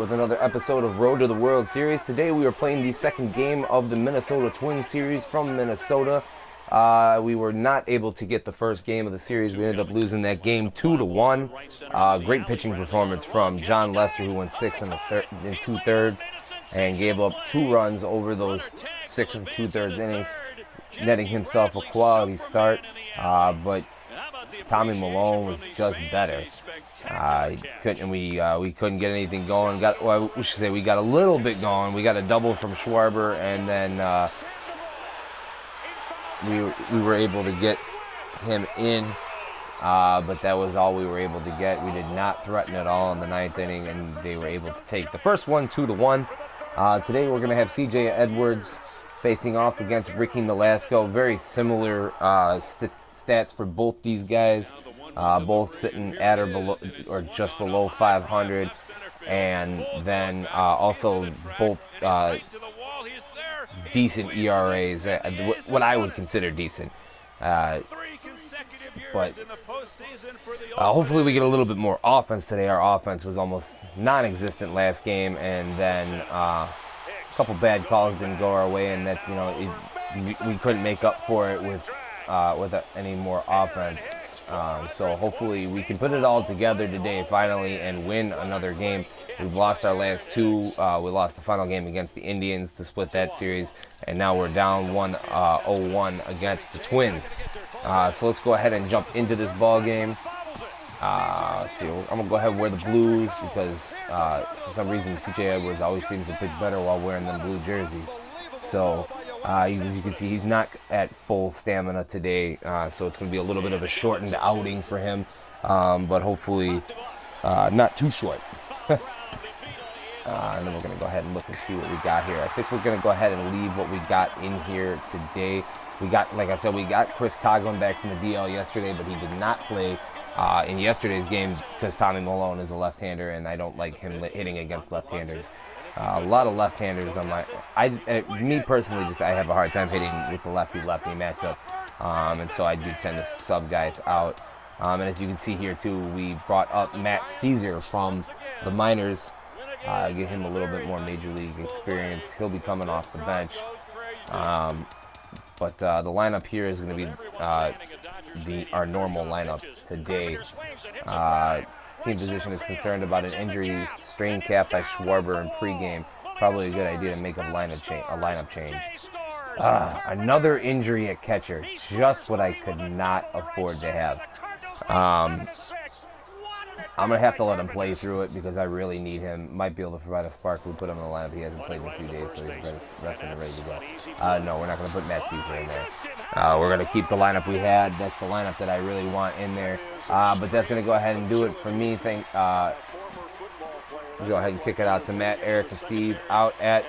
With another episode of Road to the World Series. Today we are playing the second game of the Minnesota Twins series from Minnesota. We were not able to get the first game of the series. We ended up losing that game 2-1. Great pitching performance from Jon Lester, who went 6 in 2/3 and gave up 2 runs over those 6 and 2/3 innings, netting himself a quality start. But Tommy Milone was just better. We couldn't get anything going. We got a little bit going. We got a double from Schwarber, and then we were able to get him in. But that was all we were able to get. We did not threaten at all in the 9th inning, and they were able to take the first one 2-1. Today we're going to have C.J. Edwards facing off against Ricky Nolasco. Very similar stats for both these guys. Both sitting at or below, or just below 500, and then also both decent ERAs, what I would consider decent. But hopefully we get a little bit more offense today. Our offense was almost non-existent last game, and then a couple bad calls didn't go our way, and that we couldn't make up for it with any more offense. So hopefully we can put it all together today finally and win another game. We've lost our last 2. We lost the final game against the Indians to split that series, and now we're down 0-1 against the Twins. So let's go ahead and jump into this ball game. I'm gonna go ahead and wear the blues because for some reason C.J. Edwards always seems to pitch better while wearing them blue jerseys. So as you can see, he's not at full stamina today, so it's going to be a little bit of a shortened outing for him, but hopefully not too short. And then we're going to go ahead and look and see what we got here. I think we're going to go ahead and leave what we got in here today. Like I said, we got Chris Coghlan back from the DL yesterday, but he did not play in yesterday's game because Tommy Milone is a left-hander, and I don't like him hitting against left-handers. A lot of left-handers on me personally, I have a hard time hitting with the lefty-lefty matchup, and so I do tend to sub guys out. And as you can see here too, we brought up Matt Caesar from the minors, give him a little bit more major league experience. He'll be coming off the bench, but the lineup here is going to be our normal lineup today. Team position is concerned about an injury strain cap by Schwarber in pregame. Probably a good idea to make a lineup change. Another injury at catcher. Just what I could not afford to have. I'm going to have to let him play through it because I really need him. Might be able to provide a spark. We put him in the lineup. He hasn't played in a few days, so he's resting and ready to go. No, we're not going to put Matt Caesar in there. We're going to keep the lineup we had. That's the lineup that I really want in there. But that's going to go ahead and do it for me. We'll go ahead and kick it out to Matt, Eric, and Steve out at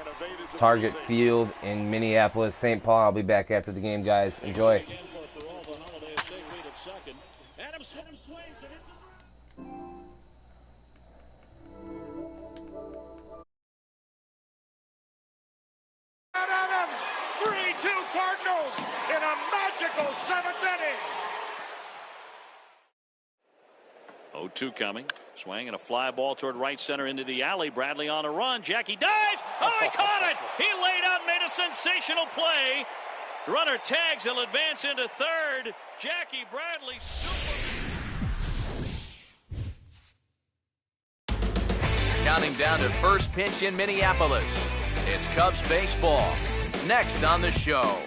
Target Field in Minneapolis, St. Paul. I'll be back after the game, guys. Enjoy. Adams, 3-2 Cardinals in a magical 7th inning. 0-2 coming. Swing and a fly ball toward right center into the alley. Bradley on a run. Jackie dives. Oh, he caught it. He laid out, made a sensational play. Runner tags. He'll advance into third. Jackie Bradley. Counting down to first pitch in Minneapolis. It's Cubs baseball. Next on the show.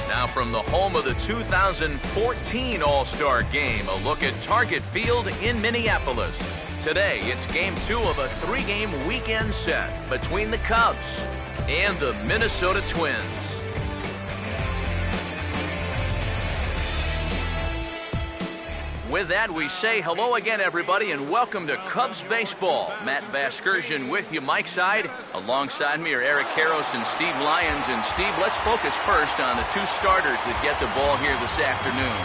Now from the home of the 2014 All-Star Game, a look at Target Field in Minneapolis. Today, it's Game 2 of a 3-game weekend set between the Cubs and the Minnesota Twins. With that, we say hello again, everybody, and welcome to Cubs Baseball. Matt Vasgersian with you, Mike Side. Alongside me are Eric Karros and Steve Lyons. And Steve, let's focus first on the 2 starters that get the ball here this afternoon.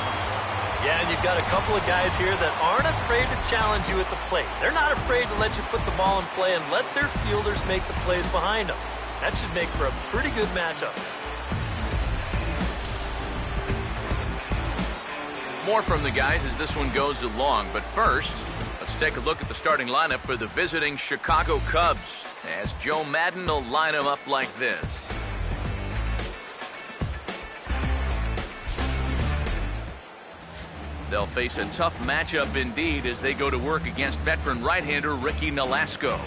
Yeah, and you've got a couple of guys here that aren't afraid to challenge you at the plate. They're not afraid to let you put the ball in play and let their fielders make the plays behind them. That should make for a pretty good matchup. More from the guys as this one goes along. But first, let's take a look at the starting lineup for the visiting Chicago Cubs, as Joe Maddon will line them up like this. They'll face a tough matchup indeed as they go to work against veteran right-hander Ricky Nolasco.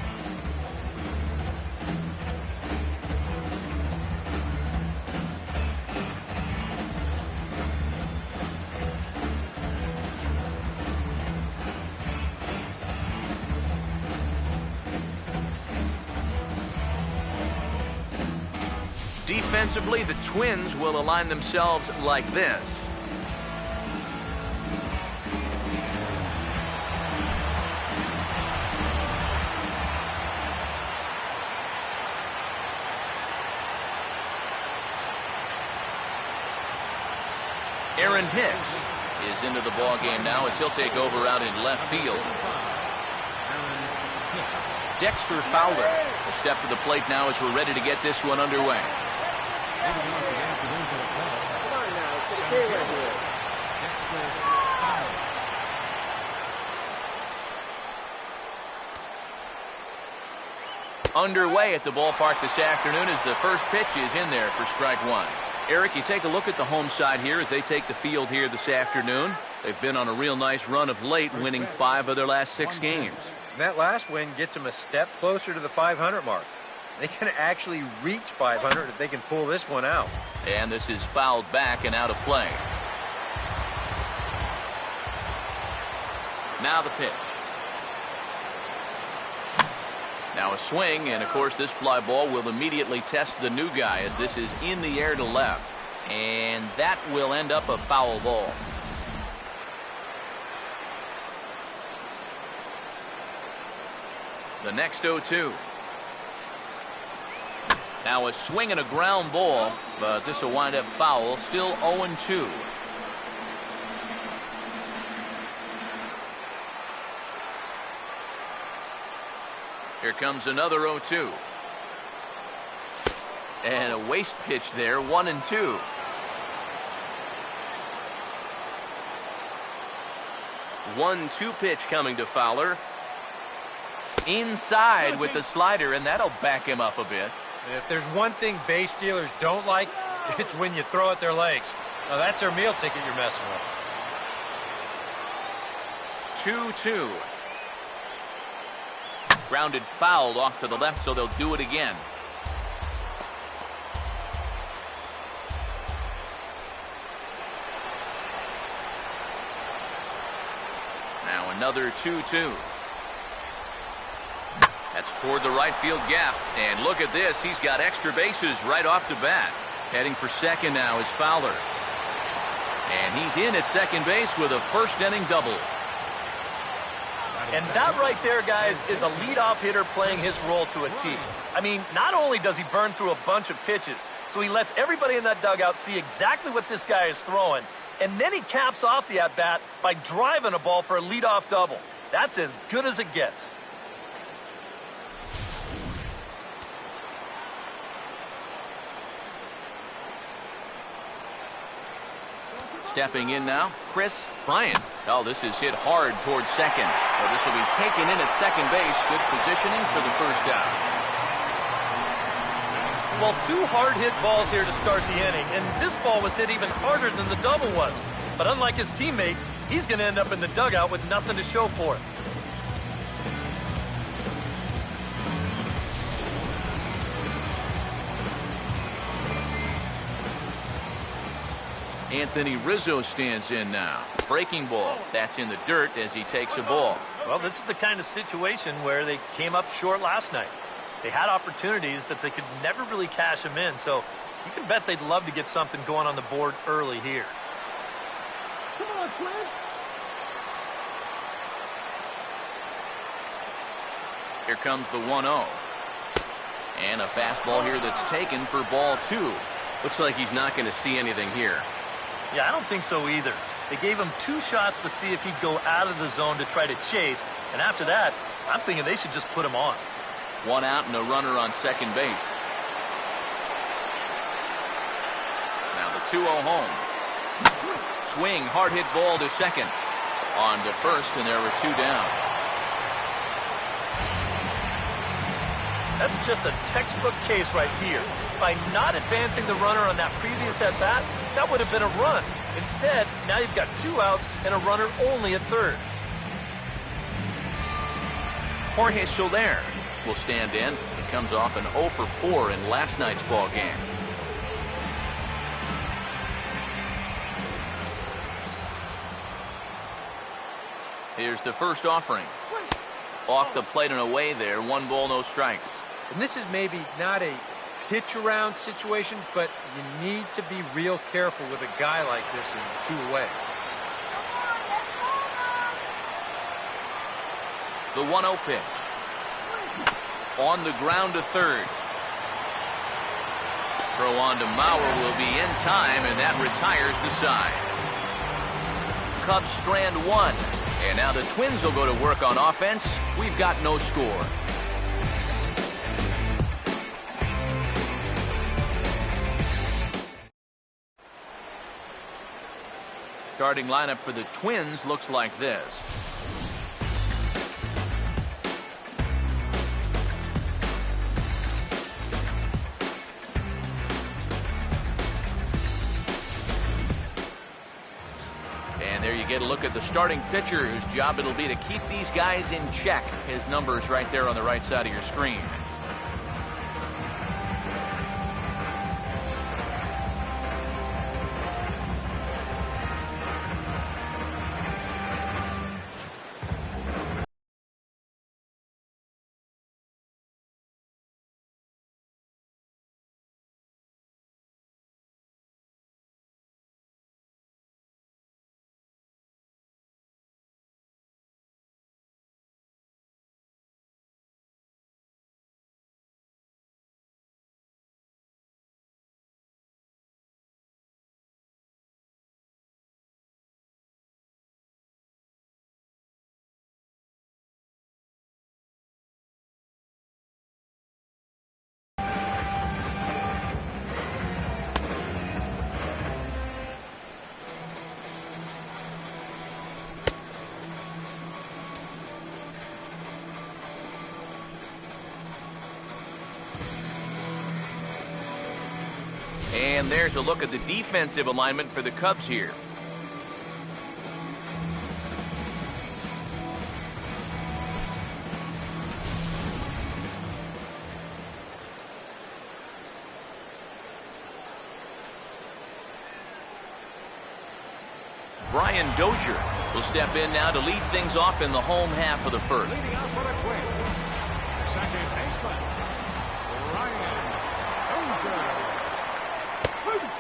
Defensively, the Twins will align themselves like this. Aaron Hicks is into the ball game now as he'll take over out in left field. Dexter Fowler will step to the plate now as we're ready to get this one underway. Underway at the ballpark this afternoon as the first pitch is in there for strike one. Eric, you take a look at the home side here as they take the field here this afternoon. They've been on a real nice run of late, winning 5 of their last 6 games. And that last win gets them a step closer to the 500 mark. They can actually reach 500 if they can pull this one out. And this is fouled back and out of play. Now the pitch. Now a swing, and of course this fly ball will immediately test the new guy as this is in the air to left. And that will end up a foul ball. The next 0-2. Now a swing and a ground ball, but this will wind up foul. Still 0-2. Here comes another 0-2. And a waste pitch there, 1-2. One-two pitch coming to Fowler. Inside with the slider, and that'll back him up a bit. If there's one thing base stealers don't like, it's when you throw at their legs. Now that's their meal ticket you're messing with. 2-2. Grounded fouled off to the left, so they'll do it again. Now another 2-2. That's toward the right field gap. And look at this. He's got extra bases right off the bat. Heading for second now is Fowler. And he's in at second base with a first inning double. And that right there, guys, is a leadoff hitter playing his role to a T. I mean, not only does he burn through a bunch of pitches, so he lets everybody in that dugout see exactly what this guy is throwing, and then he caps off the at-bat by driving a ball for a leadoff double. That's as good as it gets. Stepping in now, Chris Bryant. Oh, this is hit hard towards second. Well, this will be taken in at second base. Good positioning for the first out. Well, 2 hard-hit balls here to start the inning, and this ball was hit even harder than the double was. But unlike his teammate, he's going to end up in the dugout with nothing to show for it. Anthony Rizzo stands in now. Breaking ball. That's in the dirt as he takes a ball. Well, this is the kind of situation where they came up short last night. They had opportunities, but they could never really cash them in. So you can bet they'd love to get something going on the board early here. Come on, Clint. Here comes the 1-0. And a fastball here that's taken for ball 2. Looks like he's not going to see anything here. Yeah, I don't think so either. They gave him 2 shots to see if he'd go out of the zone to try to chase. And after that, I'm thinking they should just put him on. 1 out and a runner on second base. Now the 2-0 home. swing, hard hit ball to second. On to first, and there were 2 down. That's just a textbook case right here. By not advancing the runner on that previous at-bat, that would have been a run. Instead, now you've got 2 outs and a runner only at third. Jorge Soler will stand in. He comes off an 0 for 4 in last night's ball game. Here's the first offering. Off the plate and away there. 1 ball, no strikes. And this is maybe not a pitch around situation, but you need to be real careful with a guy like this in 2 away. The 1-0 pitch. On the ground to third. Throw on to Mauer will be in time, and that retires the side. Cubs strand 1. And now the Twins will go to work on offense. We've got no score. Starting lineup for the Twins looks like this. And there you get a look at the starting pitcher, whose job it'll be to keep these guys in check. His number's right there on the right side of your screen. And there's a look at the defensive alignment for the Cubs here. Brian Dozier will step in now to lead things off in the home half of the first. Leading out for the Twins, second baseman, Brian Dozier.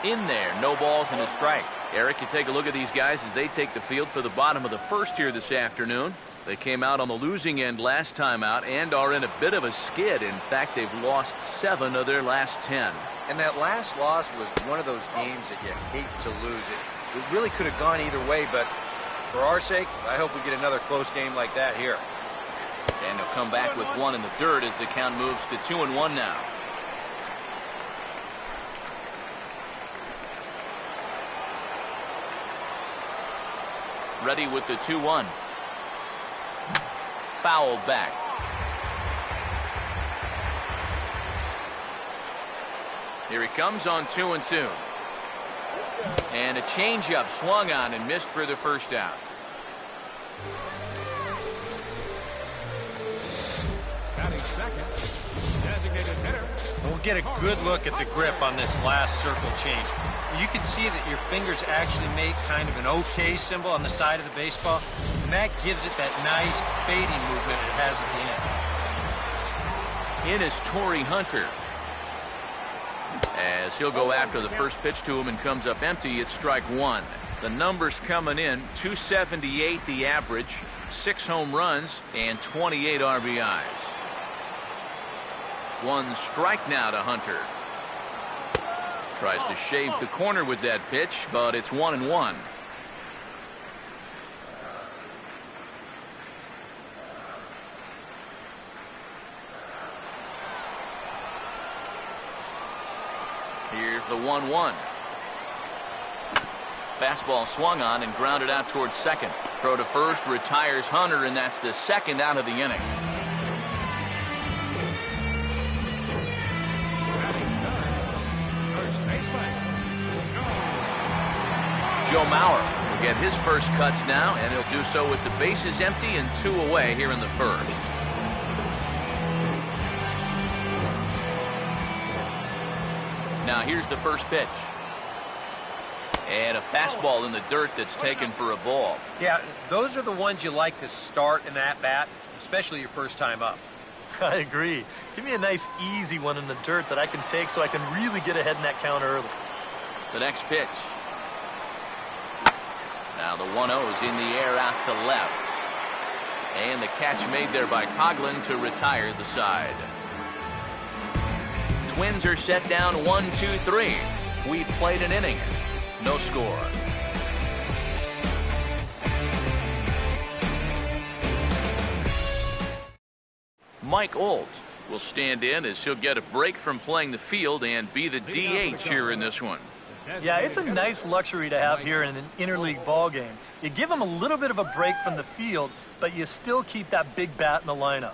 In there, no balls and a strike. Eric, you take a look at these guys as they take the field for the bottom of the first here this afternoon. They came out on the losing end last time out and are in a bit of a skid. In fact, they've lost 7 of their last 10. And that last loss was one of those games that you hate to lose. It really could have gone either way, but for our sake, I hope we get another close game like that here. And they'll come back with 1 in the third as the count moves to 2-1 now. Ready with the 2-1. Fouled back. Here he comes on 2-2. And a changeup swung on and missed for the first out. Batting second, designated hitter. We'll get a good look at the grip on this last circle change. You can see that your fingers actually make kind of an OK symbol on the side of the baseball, and that gives it that nice fading movement it has at the end. In is Torrey Hunter. As he'll go after the first pitch to him and comes up empty, it's strike 1. The numbers coming in, 278 the average, 6 home runs, and 28 RBIs. 1 strike now to Hunter. Tries to shave the corner with that pitch, but it's 1-1. Here's the 1-1. Fastball swung on and grounded out towards second. Throw to first retires Hunter, and that's the second out of the inning. Joe Mauer will get his first cuts now, and he'll do so with the bases empty and 2 away here in the first. Now here's the first pitch. And a fastball in the dirt that's taken for a ball. Yeah, those are the ones you like to start in at bat, especially your first time up. I agree. Give me a nice, easy one in the dirt that I can take so I can really get ahead in that count early. The next pitch. Now the 1-0 is in the air out to left. And the catch made there by Coghlan to retire the side. Twins are set down 1-2-3. We played an inning. No score. Mike Olt will stand in as he'll get a break from playing the field and be the DH here in this one. Yeah, it's a nice luxury to have here in an interleague ball game. You give him a little bit of a break from the field, but you still keep that big bat in the lineup.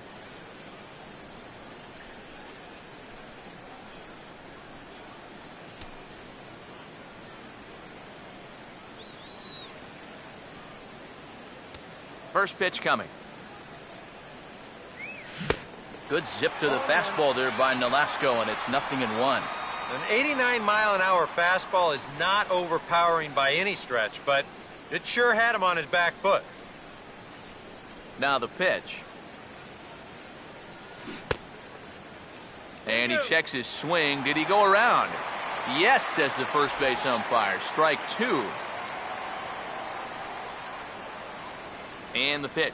First pitch coming. Good zip to the fastball there by Nolasco, and it's 0-1. An 89-mile-an-hour fastball is not overpowering by any stretch, but it sure had him on his back foot. Now the pitch. And he checks his swing. Did he go around? Yes, says the first base umpire. Strike 2. And the pitch.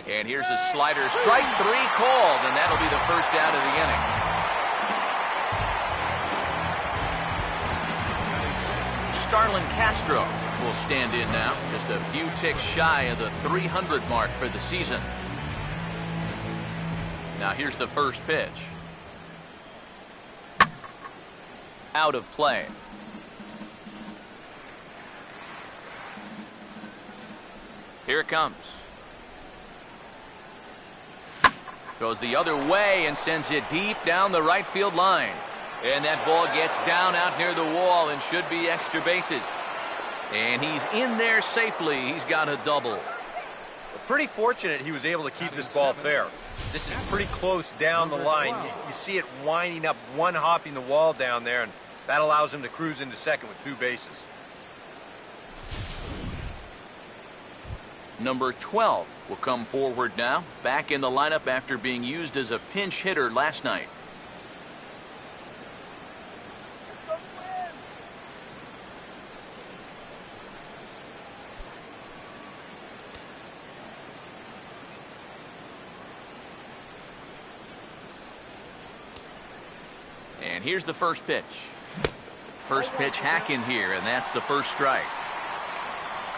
And here's a slider. Strike 3 called, and that'll be the first out of the inning. Starlin Castro will stand in now, just a few ticks shy of the 300 mark for the season. Now here's the first pitch. Out of play. Here it comes. Goes the other way and sends it deep down the right field line. And that ball gets down out near the wall and should be extra bases. And he's in there safely. He's got a double. Pretty fortunate he was able to keep this ball fair. This is pretty close down the line. You see it winding up, one-hopping the wall down there, and that allows him to cruise into second with 2 bases. Number 12 will come forward now, back in the lineup after being used as a pinch hitter last night. And here's the first pitch. First pitch hack in here, and that's the first strike.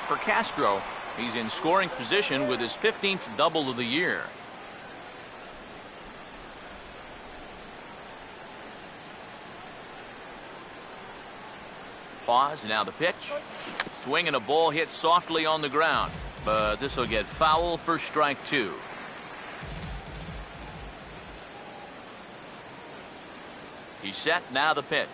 For Castro, he's in scoring position with his 15th double of the year. Pause, now the pitch. Swing and a ball hit softly on the ground, but this will get foul for strike 2. He's set, now the pitch.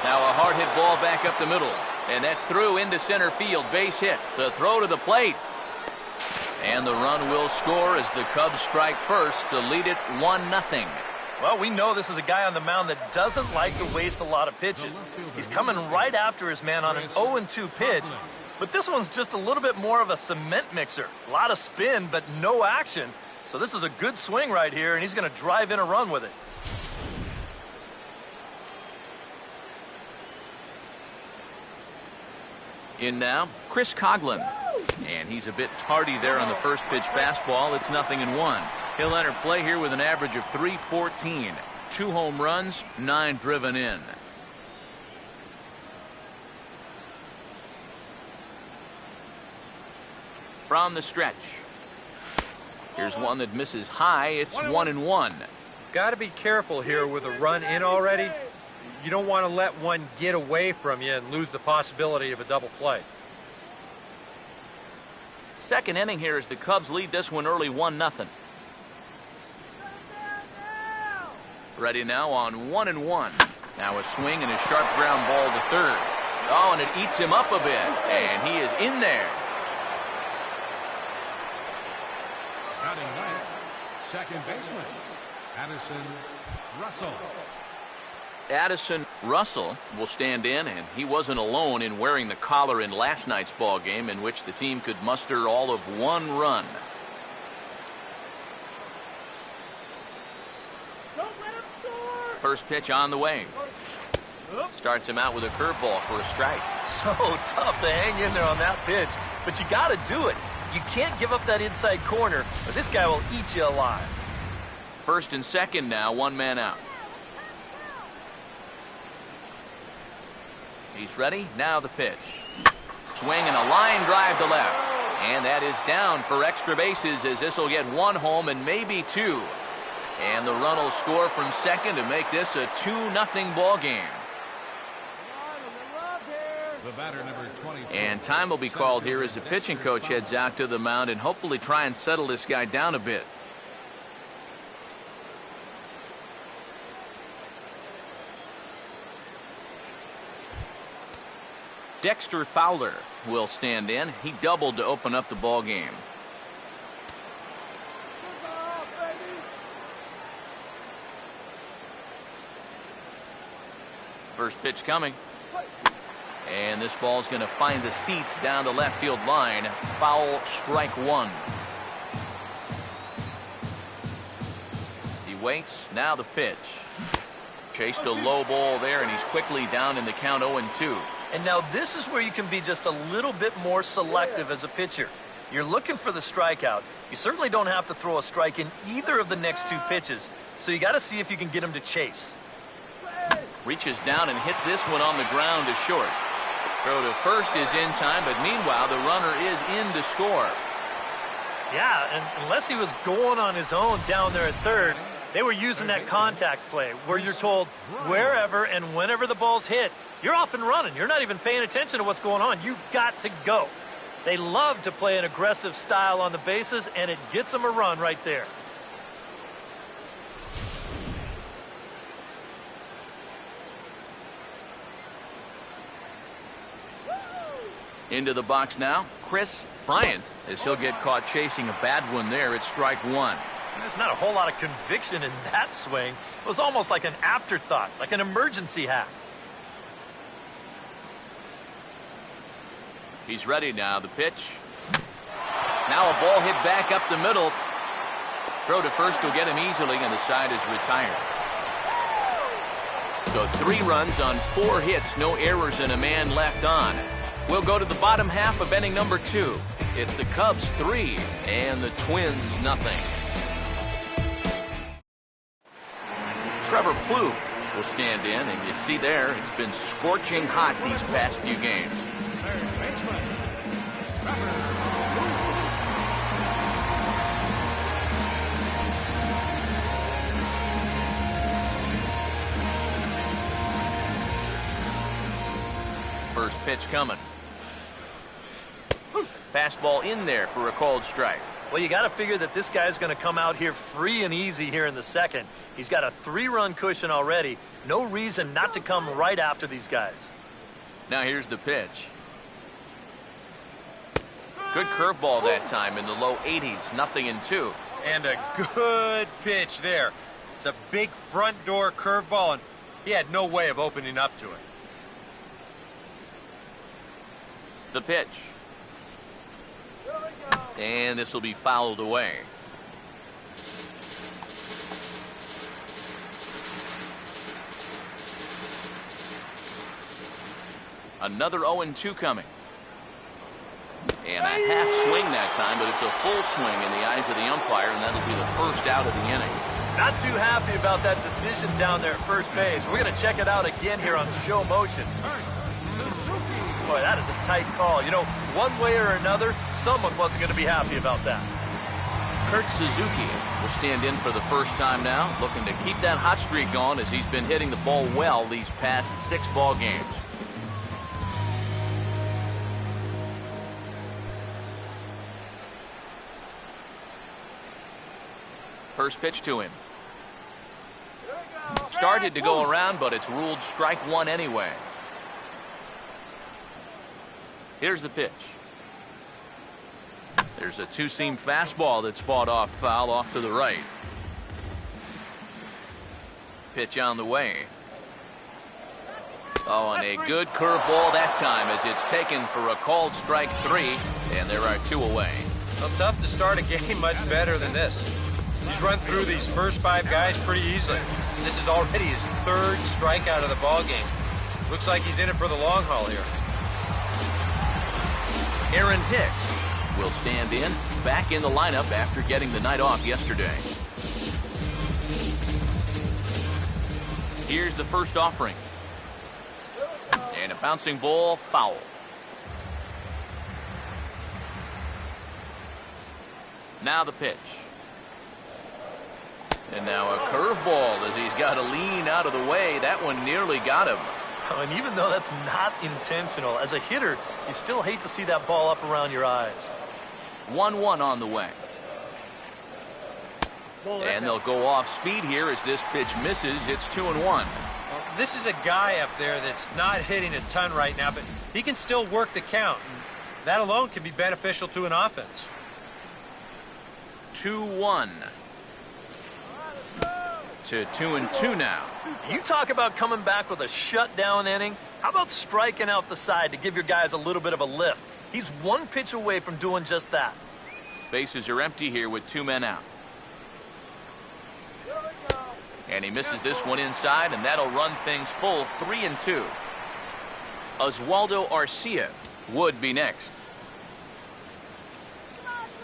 Now a hard hit ball back up the middle. And that's through into center field. Base hit. The throw to the plate. And the run will score as the Cubs strike first to lead it 1-0. Well, we know this is a guy on the mound that doesn't like to waste a lot of pitches. He's coming right after his man on an 0-2 pitch. But this one's just a little bit more of a cement mixer. A lot of spin, but no action. So this is a good swing right here, and he's going to drive in a run with it. In now, Chris Coghlan. And he's a bit tardy there on the first pitch fastball. It's 0-1. He'll enter play here with an average of .314. 2 home runs, 9 driven in. From the stretch. Here's one that misses high. It's 1-1. Got to be careful here with a run in already. You don't want to let one get away from you and lose the possibility of a double play. Second inning here as the Cubs lead this one early 1-0. Ready now on 1-1. Now a swing and a sharp ground ball to third. Oh, and it eats him up a bit, and he is in there. Batting right, second baseman, Addison Russell. Addison Russell will stand in, and he wasn't alone in wearing the collar in last night's ball game, in which the team could muster all of 1 run. First pitch on the way. Starts him out with a curveball for a strike. So tough to hang in there on that pitch, but you got to do it. You can't give up that inside corner, or this guy will eat you alive. First and second now, 1 man out. He's ready. Now the pitch. Swing and a line drive to left. And that is down for extra bases, as this will get 1 home and maybe 2. And the run will score from second to make this a 2-0 ball game. The batter, number 24. And time will be called here as the pitching coach heads out to the mound and hopefully try and settle this guy down a bit. Dexter Fowler will stand in. He doubled to open up the ball game. First pitch coming. And this ball's going to find the seats down the left field line. Foul, strike 1. He waits. Now the pitch. Chased a low ball there, and he's quickly down in the count 0-2. And now this is where you can be just a little bit more selective as a pitcher. You're looking for the strikeout. You certainly don't have to throw a strike in either of the next 2 pitches. So you got to see if you can get him to chase. Reaches down and hits this one on the ground to short. Throw to first is in time, but meanwhile the runner is in to score. Yeah, and unless he was going on his own down there at third, they were using that contact play where you're told wherever and whenever the ball's hit, you're off and running. You're not even paying attention to what's going on. You've got to go. They love to play an aggressive style on the bases, and it gets them a run right there. Into the box now, Chris Bryant, as he'll get caught chasing a bad one there at strike 1. There's not a whole lot of conviction in that swing. It was almost like an afterthought, like an emergency hack. He's ready now. The pitch. Now a ball hit back up the middle. Throw to first will get him easily, and the side is retired. So 3 runs on 4 hits, no errors, and a man left on. We'll go to the bottom half of inning number 2. It's the Cubs 3 and the Twins 0. Trevor Plouffe will stand in, and you see there, it's been scorching hot these past few games. First pitch coming. Fastball in there for a called strike. Well, you got to figure that this guy's going to come out here free and easy here in the second. He's got a 3-run cushion already. No reason not to come right after these guys. Now here's the pitch. Good curveball that time in the low 80s, 0-2. And a good pitch there. It's a big front door curveball, and he had no way of opening up to it. The pitch. And this will be fouled away. Another 0-2 coming. And a half swing that time, but it's a full swing in the eyes of the umpire, and that'll be the first out of the inning. Not too happy about that decision down there at first base. We're going to check it out again here on show motion. Boy, that is a tight call. You know, one way or another, someone wasn't going to be happy about that. Kurt Suzuki will stand in for the first time now, looking to keep that hot streak going as he's been hitting the ball well these past 6 ball games. First pitch to him. Started to go around, but it's ruled strike one anyway. Here's the pitch. There's a two-seam fastball that's fought off foul off to the right. Pitch on the way. Oh, and a good curveball that time as it's taken for a called strike 3, and there are 2 away. Well, tough to start a game much better than this. He's run through these first 5 guys pretty easily. This is already his 3rd strikeout of the ball game. Looks like he's in it for the long haul here. Aaron Hicks will stand in, back in the lineup after getting the night off yesterday. Here's the first offering. And a bouncing ball, foul. Now the pitch. And now a curveball as he's got to lean out of the way. That one nearly got him. Oh, and even though that's not intentional, as a hitter, you still hate to see that ball up around your eyes. 1-1 on the way. And they'll go off speed here as this pitch misses. It's 2-1. Well, this is a guy up there that's not hitting a ton right now, but he can still work the count. And that alone can be beneficial to an offense. 2-1. To 2-2 now. You talk about coming back with a shutdown inning. How about striking out the side to give your guys a little bit of a lift? He's 1 pitch away from doing just that. Bases are empty here with 2 men out. And he misses this one inside, and that'll run things full 3-2. Oswaldo Arcia would be next.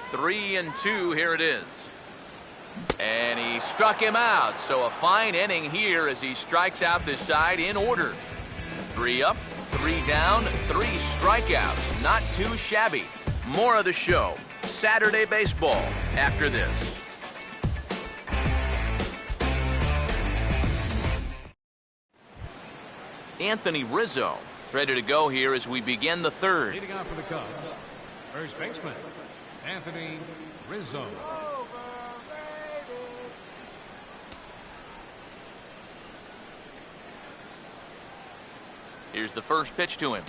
3-2, here it is. And he struck him out, so a fine inning here as he strikes out this side in order. 3 up, 3 down, 3 strikeouts. Not too shabby. More of the show. Saturday baseball after this. Anthony Rizzo is ready to go here as we begin the 3rd. Leading off for the Cubs, first baseman, Anthony Rizzo. Here's the first pitch to him.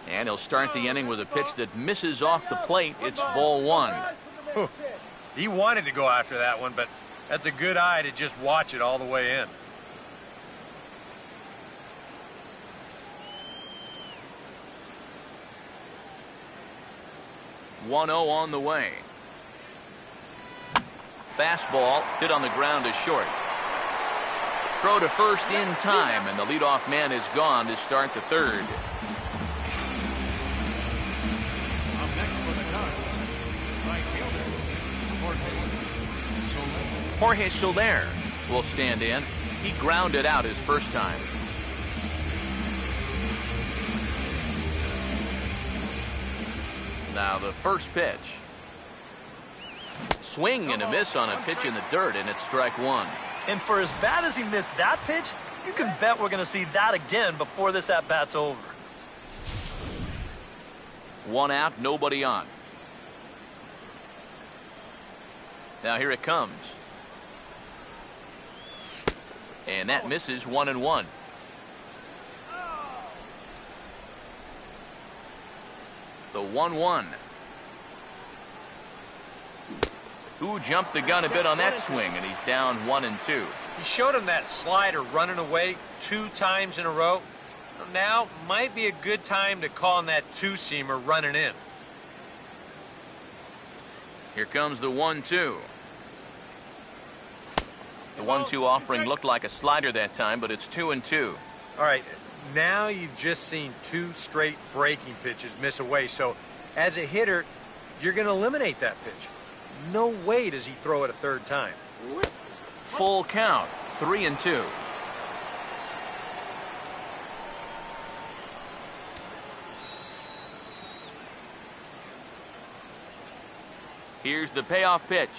And he'll start the inning with a pitch that misses off the plate. It's ball 1. He wanted to go after that one, but that's a good eye to just watch it all the way in. .1-0 on the way. Fastball hit on the ground is short. Throw to first in time, and the leadoff man is gone to start the 3rd. Up next for the Cubs, right fielder, Jorge Soler will stand in. He grounded out his first time. Now the first pitch. Swing and a miss on a pitch in the dirt, and it's strike 1. And for as bad as he missed that pitch, you can bet we're going to see that again before this at-bat's over. 1 out, nobody on. Now here it comes. And that misses 1-1. The 1-1. Who jumped the gun a bit on that swing, and he's down 1-2. He showed him that slider running away 2 times in a row. Now might be a good time to call on that 2-seamer running in. Here comes the 1-2. The 1-2 offering looked like a slider that time, but it's 2-2. All right, now you've just seen 2 straight breaking pitches miss away. So as a hitter, you're going to eliminate that pitch. No way does he throw it a 3rd time. Full count, 3-2. Here's the payoff pitch.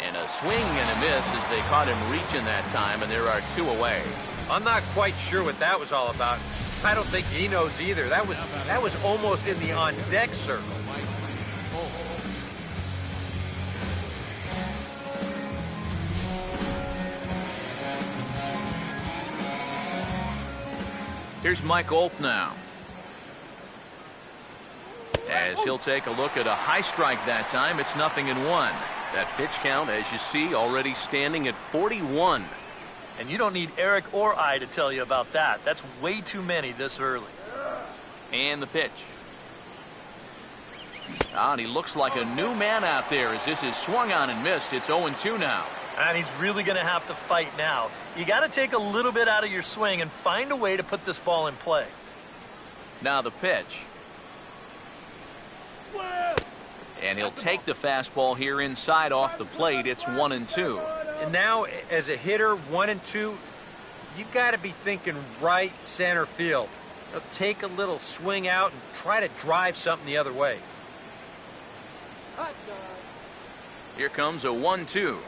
And a swing and a miss as they caught him reaching that time, and there are 2 away. I'm not quite sure what that was all about. I don't think he knows either. That was almost in the on-deck circle. Here's Mike Olt now, as he'll take a look at a high strike that time. It's 0-1. That pitch count, as you see, already standing at 41. And you don't need Eric or I to tell you about that. That's way too many this early. And the pitch. And he looks like a new man out there as this is swung on and missed. It's 0-2 now. And he's really going to have to fight now. You got to take a little bit out of your swing and find a way to put this ball in play. Now the pitch. And he'll take the fastball here inside off the plate. It's 1-2. And now, as a hitter, 1 and 2, you've got to be thinking right center field. Take a little swing out and try to drive something the other way. Here comes a 1-2.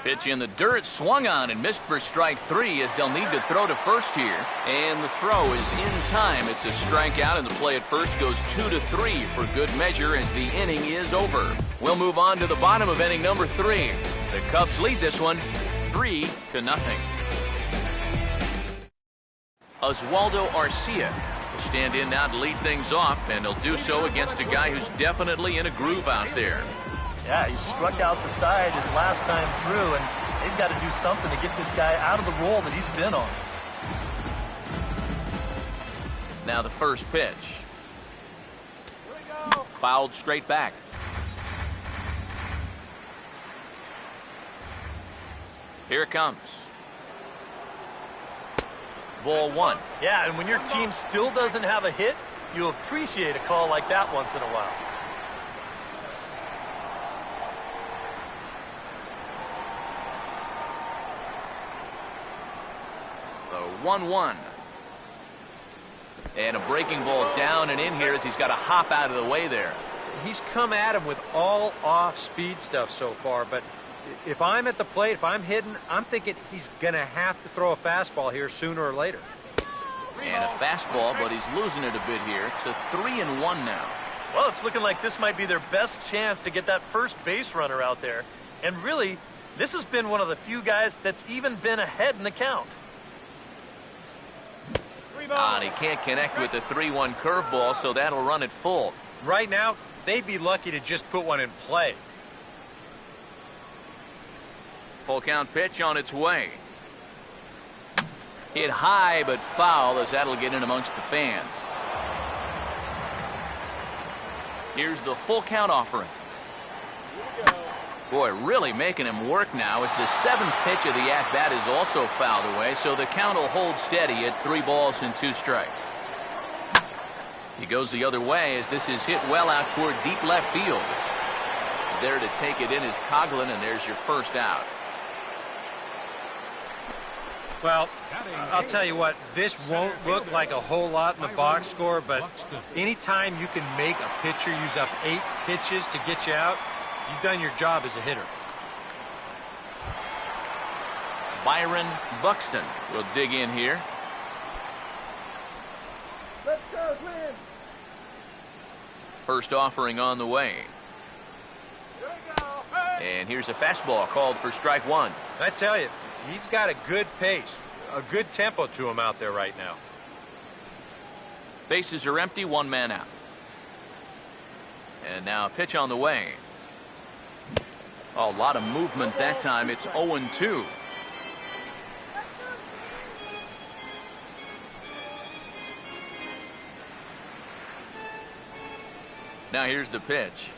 Pitch in the dirt, swung on and missed for strike 3 as they'll need to throw to first here. And the throw is in time. It's a strikeout, and the play at first goes 2-3 for good measure as the inning is over. We'll move on to the bottom of inning number 3. The Cubs lead this one 3-0. Oswaldo Arcia will stand in now to lead things off, and he'll do so against a guy who's definitely in a groove out there. Yeah, he struck out the side his last time through, and they've got to do something to get this guy out of the role that he's been on. Now the first pitch. Fouled straight back. Here it comes. Ball 1. Yeah, and when your team still doesn't have a hit, you appreciate a call like that once in a while. The 1-1. And a breaking ball down and in here as he's got to hop out of the way there. He's come at him with all off-speed stuff so far, but if I'm at the plate, if I'm hitting, I'm thinking he's going to have to throw a fastball here sooner or later. And a fastball, but he's losing it a bit here. It's a 3-1 now. Well, it's looking like this might be their best chance to get that first base runner out there. And really, this has been one of the few guys that's even been ahead in the count. And he can't connect with the 3-1 curveball, so that'll run it full. Right now, they'd be lucky to just put one in play. Full count pitch on its way. Hit high but foul as that'll get in amongst the fans. Here's the full count offering. Boy, really making him work now as the 7th pitch of the at-bat is also fouled away, so the count will hold steady at 3 balls and 2 strikes. He goes the other way as this is hit well out toward deep left field. There to take it in is Coghlan, and there's your first out. Well, I'll tell you what, this won't look like a whole lot in the box score, but anytime you can make a pitcher use up 8 pitches to get you out, you've done your job as a hitter. Byron Buxton will dig in here. Let's go, Twins! First offering on the way. Here we go. Hey! And here's a fastball called for strike 1. I tell you, he's got a good pace, a good tempo to him out there right now. Bases are empty, 1 man out. And now a pitch on the way. A lot of movement that time. It's 0-2. Now here's the pitch.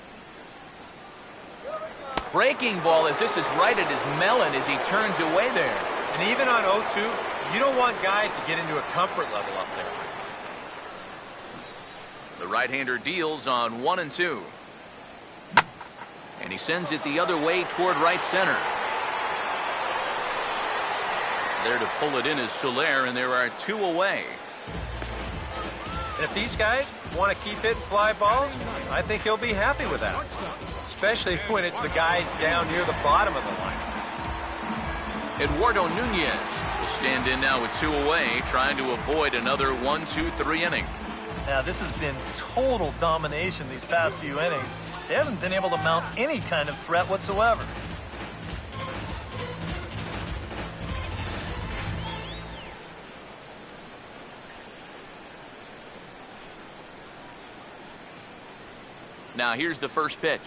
Breaking ball as this is right at his melon as he turns away there. And even on 0-2, you don't want guys to get into a comfort level up there. The right-hander deals on 1-2. And he sends it the other way toward right center. There to pull it in is Soler, and there are 2 away. And if these guys want to keep hitting fly balls, I think he'll be happy with that. Especially when it's the guys down near the bottom of the line. Eduardo Nunez will stand in now with 2 away, trying to avoid another 1-2-3 inning. Now, this has been total domination these past few innings. They haven't been able to mount any kind of threat whatsoever. Now here's the first pitch.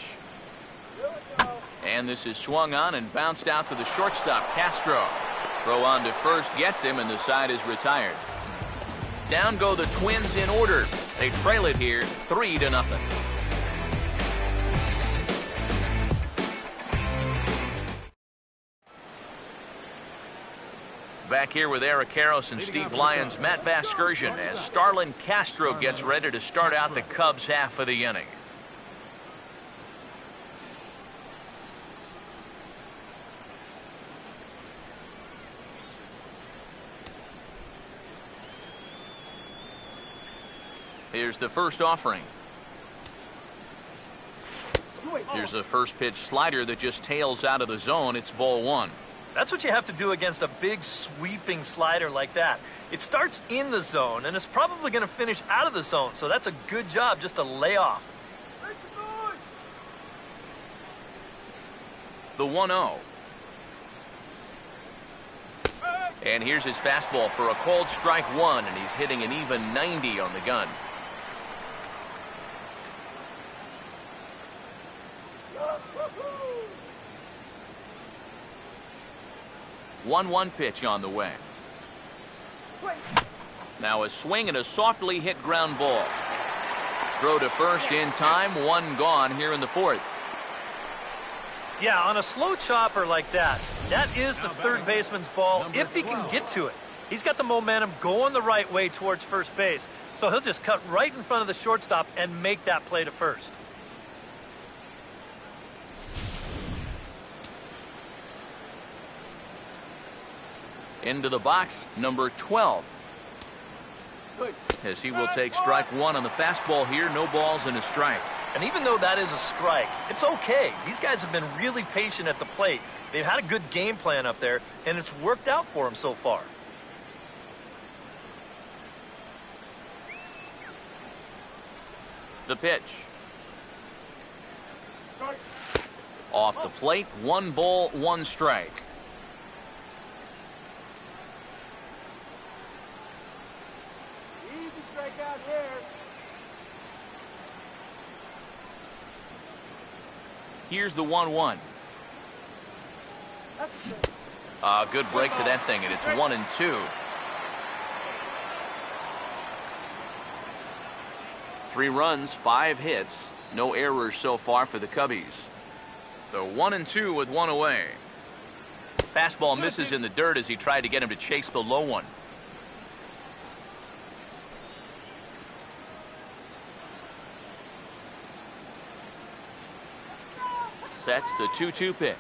And this is swung on and bounced out to the shortstop, Castro. Throw on to first gets him, and the side is retired. Down go the Twins in order. They trail it here 3-0. Back here with Eric Karros and Steve Lyons, Matt Vasgersian, as Starlin Castro gets ready to start out the Cubs half of the inning. Here's the first offering. Here's the first pitch slider that just tails out of the zone. It's ball 1. That's what you have to do against a big sweeping slider like that. It starts in the zone, and it's probably going to finish out of the zone, so that's a good job just to lay off. The 1-0. And here's his fastball for a called strike 1, and he's hitting an even 90 on the gun. 1-1 pitch on the way. Now a swing and a softly hit ground ball. Throw to first in time, 1 gone here in the 4th. Yeah, on a slow chopper like that, that is the third baseman's ball if he can get to it. He's got the momentum going the right way towards first base, so he'll just cut right in front of the shortstop and make that play to first. Into the box, number 12. As he will take strike 1 on the fastball here, no balls and a strike. And even though that is a strike, it's okay. These guys have been really patient at the plate. They've had a good game plan up there, and it's worked out for them so far. The pitch. Off the plate, 1 ball, 1 strike. Here's the 1-1. Good break to that thing, and it's 1-2. 3 runs, 5 hits, no errors so far for the Cubbies. The 1-2 with 1 away. Fastball misses in the dirt as he tried to get him to chase the low one. Sets the 2-2 pitch.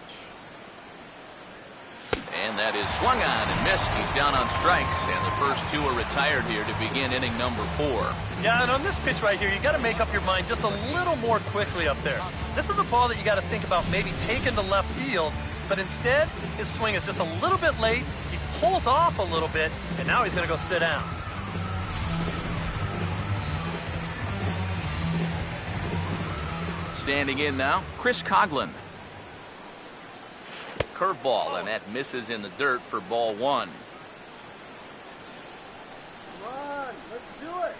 And that is swung on and missed. He's down on strikes, and the first 2 are retired here to begin inning number 4. Yeah, and on this pitch right here, you got to make up your mind just a little more quickly up there. This is a ball that you got to think about maybe taking to left field, but instead, his swing is just a little bit late. He pulls off a little bit, and now he's going to go sit down. Standing in now, Chris Coghlan. Curveball, and that misses in the dirt for ball 1. Come on, let's do it.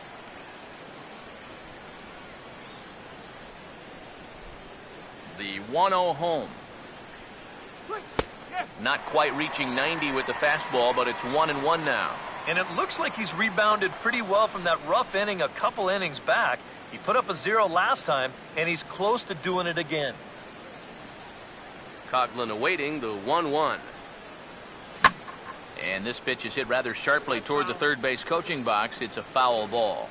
The 1-0 home. Not quite reaching 90 with the fastball, but it's 1-1 now. And it looks like he's rebounded pretty well from that rough inning a couple innings back. He put up a 0 last time, and he's close to doing it again. Coghlan awaiting the 1-1. And this pitch is hit rather sharply toward the third base coaching box. It's a foul ball.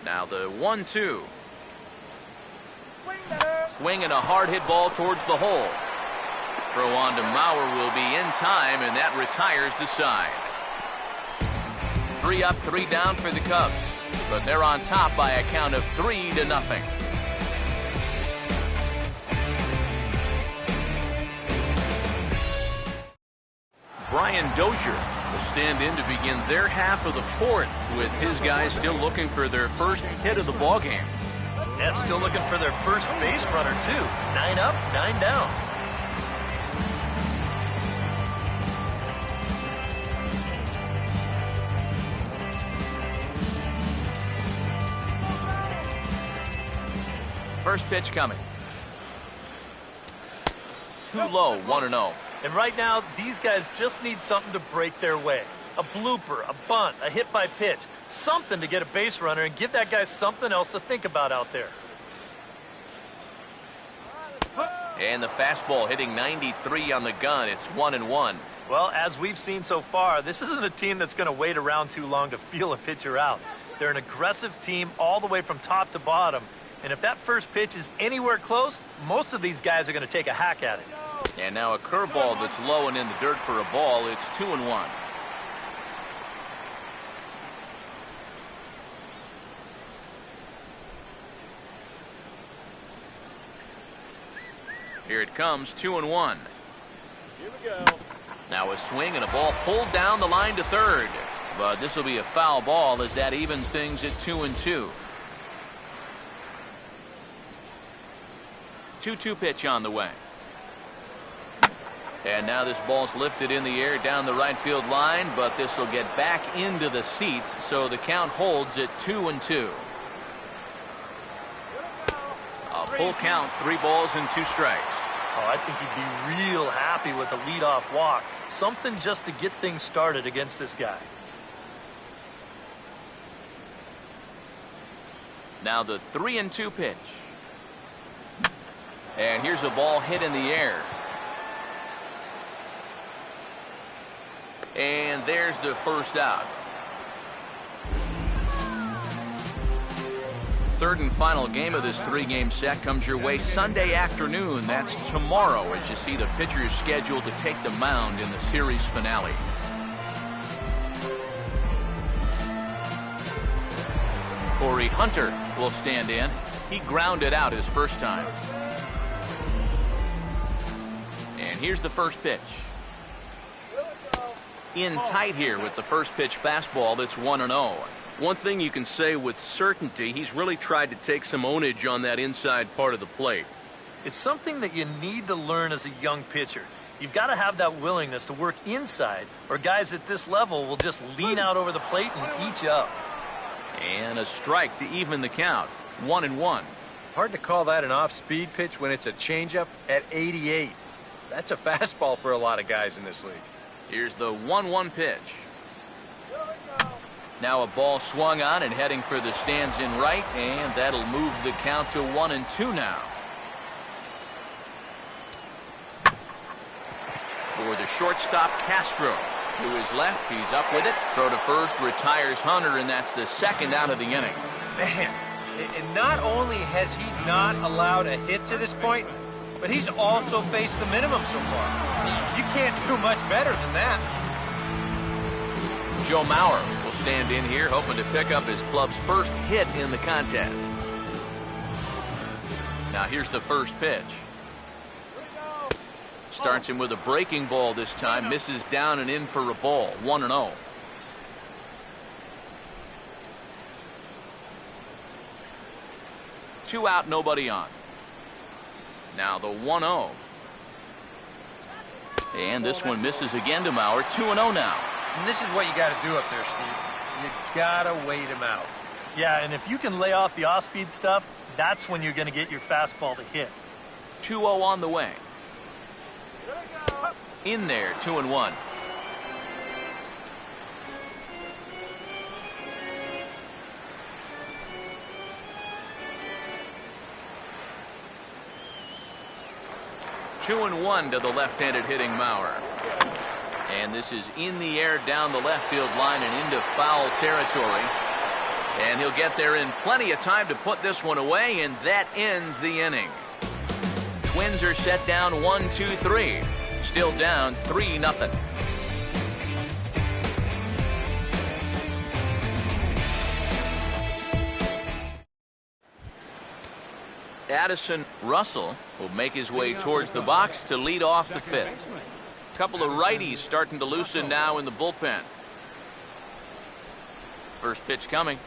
Now the 1-2. Swing and a hard hit ball towards the hole. throw on to Mauer will be in time, and that retires the side. 3 up, 3 down for the Cubs, but they're on top by a count of 3-0. Brian Dozier will stand in to begin their half of the 4th, with his guys still looking for their first hit of the ballgame. And still looking for their first base runner, too. 9 up, 9 down. First pitch coming. Too low, 1-0. And right now, these guys just need something to break their way. A blooper, a bunt, a hit by pitch. Something to get a base runner and give that guy something else to think about out there. And the fastball hitting 93 on the gun. It's 1-1. Well, as we've seen so far, this isn't a team that's going to wait around too long to feel a pitcher out. They're an aggressive team all the way from top to bottom. And if that first pitch is anywhere close, most of these guys are going to take a hack at it. And now a curveball that's low and in the dirt for a ball. It's 2-1. Here it comes, 2-1. Here we go. Now a swing and a ball pulled down the line to third. But this will be a foul ball as that evens things at 2-2. 2-2 pitch on the way. And now this ball's lifted in the air down the right field line, but this will get back into the seats, so the count holds at 2-2. A full count, 3 balls and 2 strikes. Oh, I think he'd be real happy with a leadoff walk. Something just to get things started against this guy. Now the 3-2 pitch. And here's a ball hit in the air. And there's the first out. Third and final game of this 3-game set comes your way Sunday afternoon. That's tomorrow as you see the pitchers scheduled to take the mound in the series finale. Corey Hunter will stand in. He grounded out his first time. And here's the first pitch. In tight here with the first pitch fastball. That's 1-0. One thing you can say with certainty, he's really tried to take some ownage on that inside part of the plate. It's something that you need to learn as a young pitcher. You've got to have that willingness to work inside, or guys at this level will just lean out over the plate and eat you up. And a strike to even the count. 1-1. Hard to call that an off-speed pitch when it's a changeup at 88. That's a fastball for a lot of guys in this league. Here's the 1-1 pitch. Now a ball swung on and heading for the stands in right, and that'll move the count to 1-2 now. For the shortstop, Castro. To his left, he's up with it. Throw to first, retires Hunter, and that's the second out of the inning. Man, and not only has he not allowed a hit to this point, but he's also faced the minimum so far. You can't do much better than that. Joe Mauer will stand in here hoping to pick up his club's first hit in the contest. Now here's the first pitch. Starts him with a breaking ball this time. Misses down and in for a ball. 1-0. Two out, nobody on. Now the 1-0. And this one misses again to Mauer. 2-0 now. And this is what you got to do up there, Steve. You got to wait him out. Yeah, and if you can lay off the off-speed stuff, that's when you're going to get your fastball to hit. 2-0 on the way. In there, 2-1. Two and one to the left-handed hitting Mauer. And this is in the air down the left field line and into foul territory. And he'll get there in plenty of time to put this one away, and that ends the inning. Twins are set down 1-2-3. Still down 3-0. Addison Russell will make his way towards the box to lead off the fifth. A couple of righties starting to loosen now in the bullpen. First pitch coming.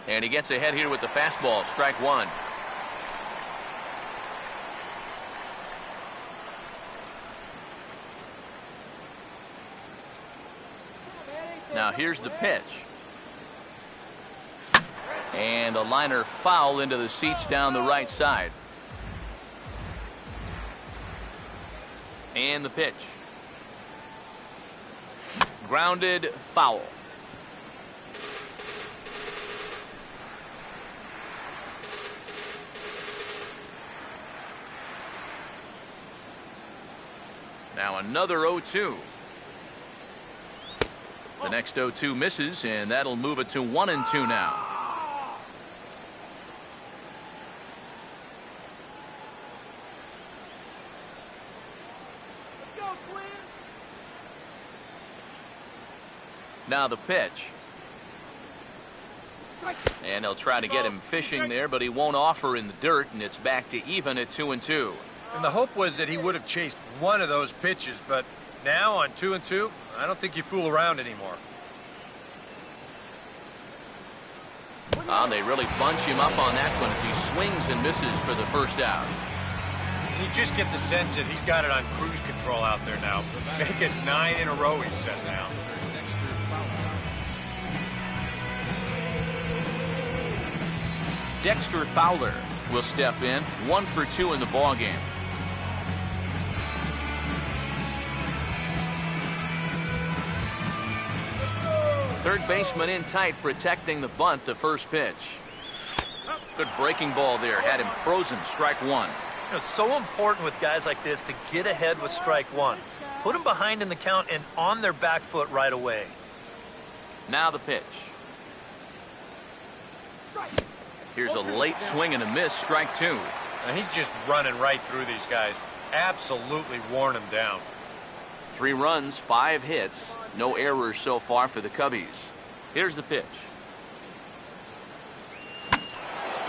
And he gets ahead here with the fastball. Strike one. Now here's the pitch. And a liner foul into the seats down the right side. And the pitch. Grounded, foul. Now another 0-2. The next 0-2 misses, and that'll move it to 1-2 now. Now the pitch. And they'll try to get him fishing there, but he won't offer in the dirt, and it's back to even at 2-2. And the hope was that he would have chased one of those pitches, but now on 2-2, I don't think you fool around anymore. They really bunch him up on that one as he swings and misses for the first out. You just get the sense that he's got it on cruise control out there now. Make it 9 in a row, he said now. Dexter Fowler will step in, 1 for 2 in the ballgame. Third baseman in tight, protecting the bunt, the first pitch. Good breaking ball there, had him frozen. Strike one. You know, it's so important with guys like this to get ahead with strike one. Put them behind in the count and on their back foot right away. Now the pitch. Here's a late swing and a miss. Strike two. And he's just running right through these guys. Absolutely worn them down. 3 runs, 5 hits. No errors so far for the Cubbies. Here's the pitch.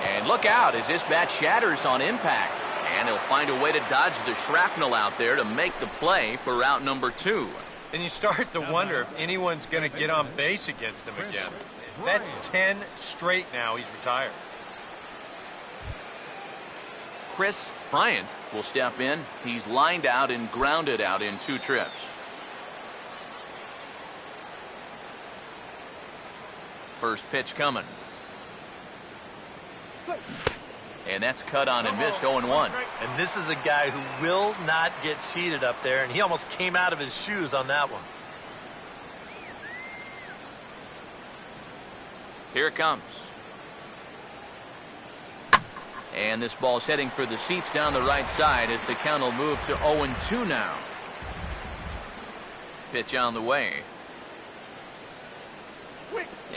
And look out as this bat shatters on impact. And he'll find a way to dodge the shrapnel out there to make the play for out number 2. And you start to wonder if anyone's going to get on base against him again. That's 10 straight now. He's retired. Chris Bryant will step in. He's lined out and grounded out in 2 trips. First pitch coming. And that's cut on and missed. 0-1. And this is a guy who will not get cheated up there, and he almost came out of his shoes on that one. Here it comes. And this ball's heading for the seats down the right side as the count will move to 0-2 now. Pitch on the way.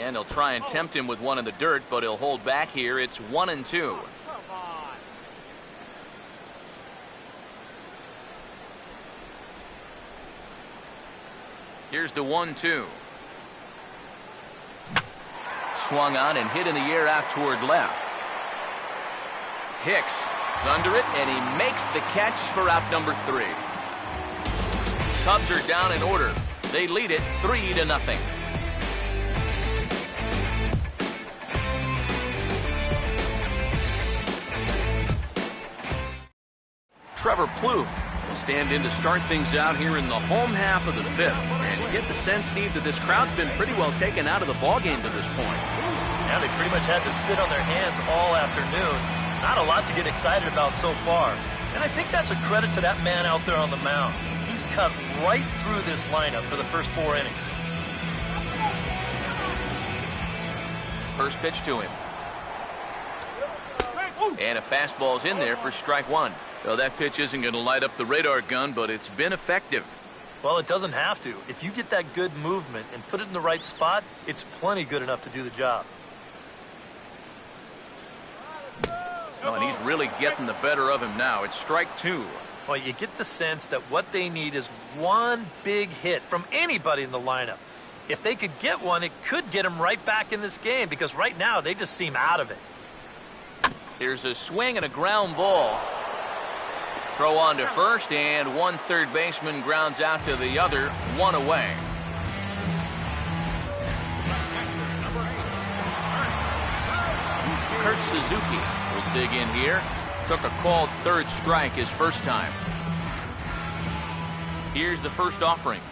And he'll try and tempt him with one in the dirt, but he'll hold back here. It's 1-2. Here's the 1-2. Swung on and hit in the air out toward left. Hicks is under it, and he makes the catch for out number 3. Cubs are down in order. They lead it 3-0. Trevor Plouffe will stand in to start things out here in the home half of the 5th. And you get the sense, Steve, that this crowd's been pretty well taken out of the ballgame to this point. Yeah, they pretty much had to sit on their hands all afternoon. Not a lot to get excited about so far. And I think that's a credit to that man out there on the mound. He's cut right through this lineup for the first 4 innings. First pitch to him. And a fastball's in there for strike one. Well, that pitch isn't going to light up the radar gun, but it's been effective. Well, it doesn't have to. If you get that good movement and put it in the right spot, it's plenty good enough to do the job. Oh, and he's really getting the better of him now. It's strike two. Well, you get the sense that what they need is one big hit from anybody in the lineup. If they could get one, it could get them right back in this game, because right now they just seem out of it. Here's a swing and a ground ball. Throw on to first, and one third baseman grounds out to the other, one away. Kurt Suzuki will dig in here. Took a called third strike his first time. Here's the first offering.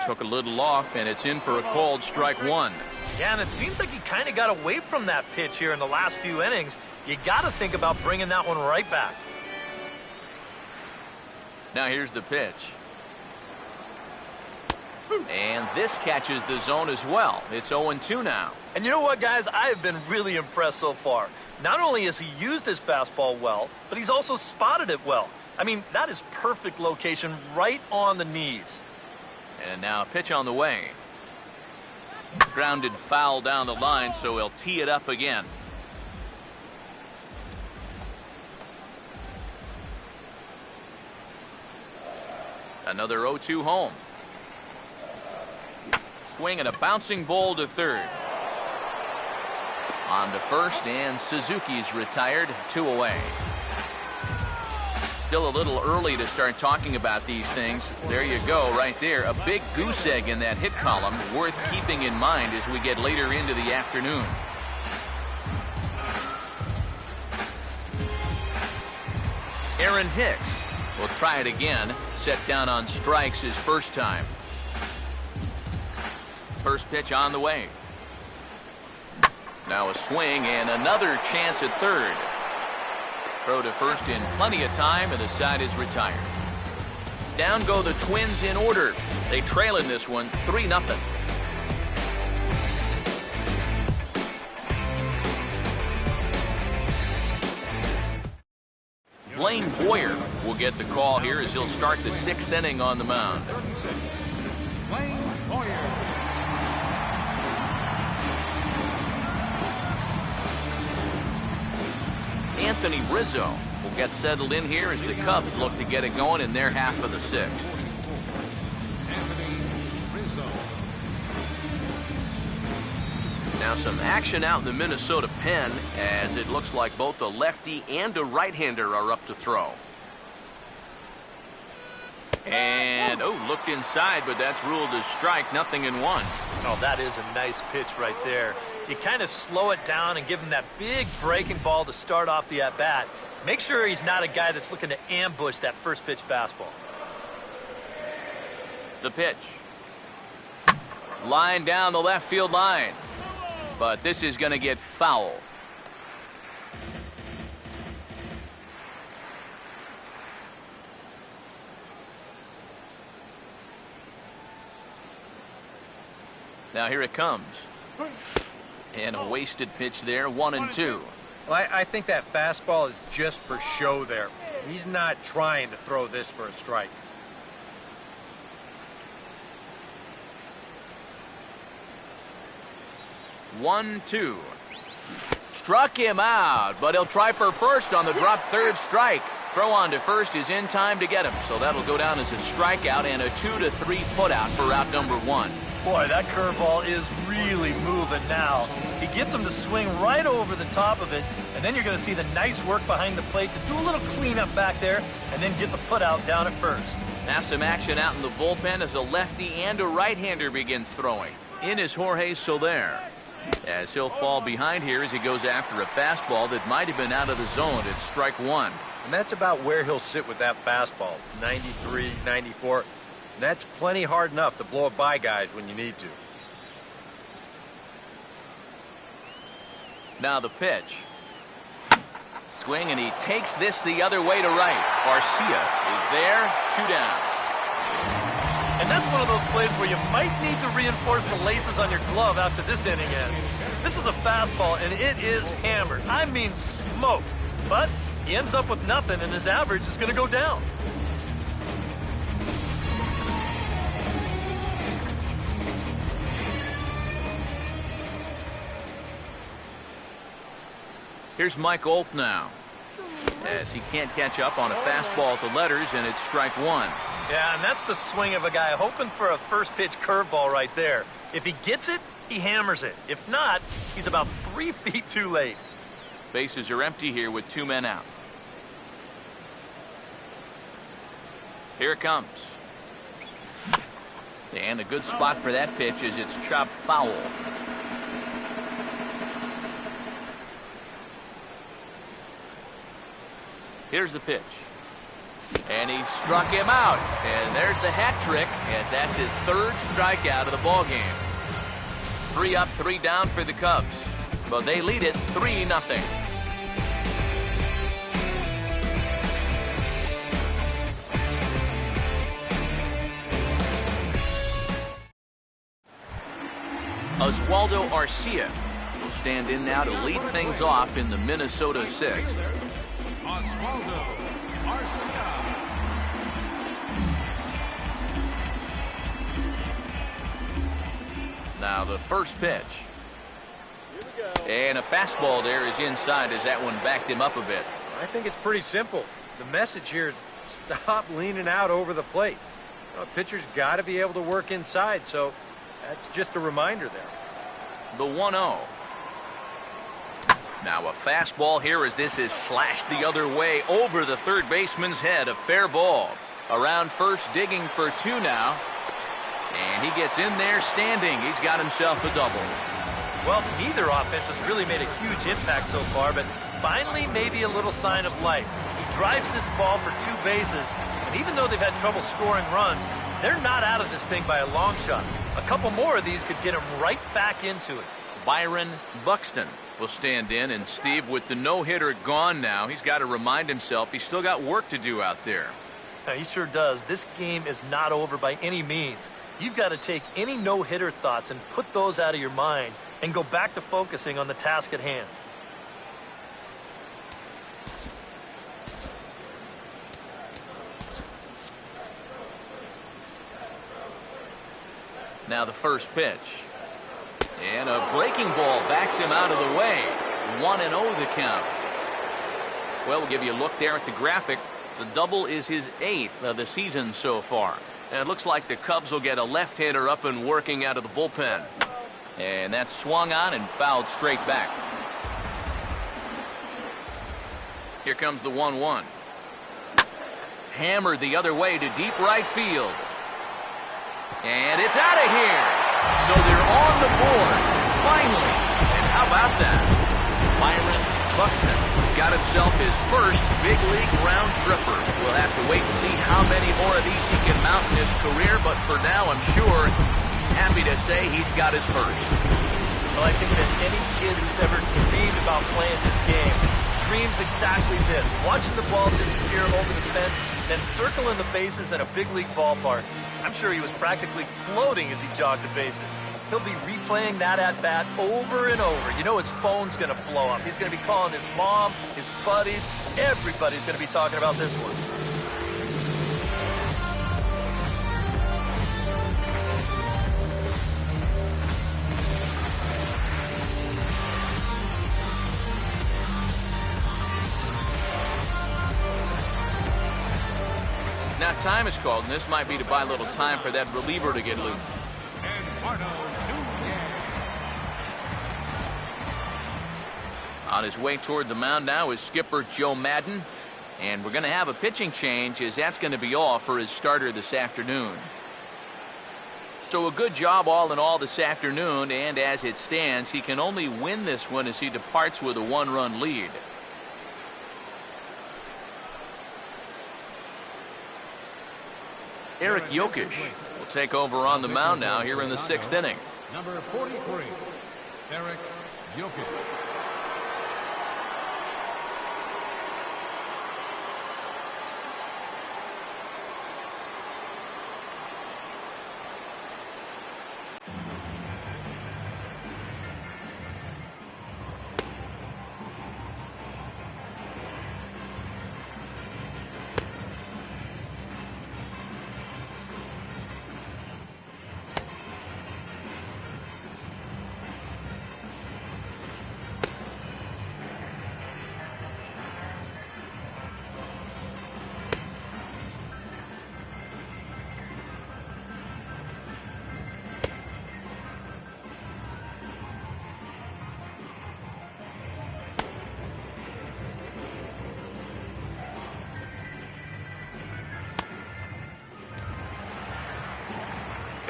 Took a little off, and it's in for a called strike one. Yeah, and it seems like he kind of got away from that pitch here in the last few innings. You got to think about bringing that one right back. Now here's the pitch. And this catches the zone as well. It's 0-2 now. And you know what, guys? I have been really impressed so far. Not only has he used his fastball well, but he's also spotted it well. I mean, that is perfect location right on the knees. And now a pitch on the way. Grounded foul down the line, so he'll tee it up again. Another 0-2 home. Swing and a bouncing ball to third. On to first, and Suzuki's retired, 2 away. Still a little early to start talking about these things. There you go, right there. A big goose egg in that hit column, worth keeping in mind as we get later into the afternoon. Aaron Hicks will try it again. Set down on strikes his first time. First pitch on the way. Now a swing and another chance at third. Throw to first in plenty of time, and the side is retired. Down go the Twins in order. They trail in this one 3-0. Blaine Boyer will get the call here as he'll start the 6th inning on the mound. Blaine Boyer. Anthony Rizzo will get settled in here as the Cubs look to get it going in their half of the 6th. Anthony Rizzo. Now some action out in the Minnesota pen, as it looks like both a lefty and a right-hander are up to throw. And, looked inside, but that's ruled as strike, 0-1. Oh, that is a nice pitch right there. You kind of slow it down and give him that big breaking ball to start off the at-bat. Make sure he's not a guy that's looking to ambush that first pitch fastball. The pitch. Line down the left field line. But this is going to get foul. Now here it comes. And a wasted pitch there, 1-2. Well, I think that fastball is just for show there. He's not trying to throw this for a strike. One, two. Struck him out, but he'll try for first on the drop third strike. Throw on to first is in time to get him, so that'll go down as a strikeout and a 2-3 putout for out number 1. Boy, that curveball is really moving now. He gets him to swing right over the top of it, and then you're going to see the nice work behind the plate to do a little cleanup back there, and then get the putout down at first. Now some action out in the bullpen as a lefty and a right-hander begin throwing. In is Jorge Soler, as he'll fall behind here as he goes after a fastball that might have been out of the zone. It's strike 1. And that's about where he'll sit with that fastball, 93, 94. And that's plenty hard enough to blow it by guys when you need to. Now the pitch. Swing, and he takes this the other way to right. Garcia is there, 2 down. And that's one of those plays where you might need to reinforce the laces on your glove after this inning ends. This is a fastball, and it is hammered. I mean smoked. But he ends up with nothing, and his average is going to go down. Here's Mike Olt now. as he can't catch up on a fastball at the letters, and it's strike one. Yeah, and that's the swing of a guy hoping for a first pitch curveball right there. If he gets it, he hammers it. If not, he's about 3 feet too late. Bases are empty here with 2 men out. Here it comes. And a good spot for that pitch is it's chopped foul. Here's the pitch. And he struck him out. And there's the hat trick, as that's his 3rd strikeout of the ball game. 3 up, 3 down for the Cubs. But they lead it 3-0. Oswaldo Arcia will stand in now to lead things off in the Minnesota 6th. Oswaldo Arcia. Now the first pitch. And a fastball there is inside as that one backed him up a bit. I think it's pretty simple. The message here is stop leaning out over the plate. You know, pitcher's got to be able to work inside, so that's just a reminder there. The 1-0. Now a fastball here as this is slashed the other way over the third baseman's head. A fair ball. Around first, digging for 2 now. And he gets in there standing. He's got himself a double. Well, neither offense has really made a huge impact so far, but finally maybe a little sign of life. He drives this ball for 2 bases, and even though they've had trouble scoring runs, they're not out of this thing by a long shot. A couple more of these could get him right back into it. Byron Buxton will stand in, and Steve, with the no-hitter gone now, he's got to remind himself he's still got work to do out there. Yeah, he sure does. This game is not over by any means. You've got to take any no-hitter thoughts and put those out of your mind and go back to focusing on the task at hand. Now the first pitch. And a breaking ball backs him out of the way. 1-0 the count. Well, we'll give you a look there at the graphic. The double is his 8th of the season so far. And it looks like the Cubs will get a left-hander up and working out of the bullpen. And that's swung on and fouled straight back. Here comes the 1-1. Hammered the other way to deep right field. And it's out of here. So they're on the board. Finally. And how about that? Byron Buxton got himself his first big league round tripper. We'll have to wait and see how many more of these he can mount in his career, but for now I'm sure he's happy to say he's got his first. Well, I think that any kid who's ever dreamed about playing this game dreams exactly this. Watching the ball disappear over the fence, then circling the bases in a big league ballpark. I'm sure he was practically floating as he jogged the bases. He'll be replaying that at-bat over and over. You know his phone's going to blow up. He's going to be calling his mom, his buddies. Everybody's going to be talking about this one. Now time is called, and this might be to buy a little time for that reliever to get loose. On his way toward the mound now is skipper Joe Madden. And we're going to have a pitching change, as that's going to be all for his starter this afternoon. So a good job all in all this afternoon, and as it stands, he can only win this one as he departs with a 1-run lead. Eric Jokic will take over on the mound now here in the 6th inning. Number 43, Eric Jokic.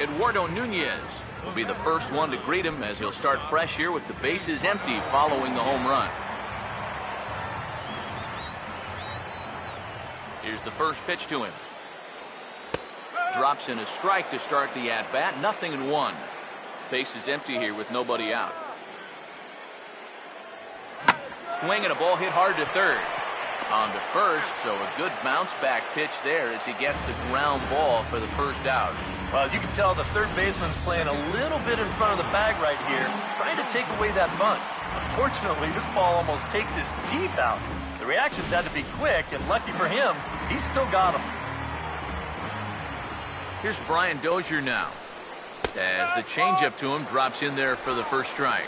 Eduardo Nunez will be the first one to greet him as he'll start fresh here with the bases empty following the home run. Here's the first pitch to him. Drops in a strike to start the at-bat. 0-1. Bases empty here with nobody out. Swing and a ball hit hard to third. On to first, so a good bounce back pitch there as he gets the ground ball for the first out. Well, you can tell the third baseman's playing a little bit in front of the bag right here, trying to take away that bunt. Unfortunately, this ball almost takes his teeth out. The reactions had to be quick, and lucky for him, he's still got them. Here's Brian Dozier now, as the changeup to him drops in there for the first strike.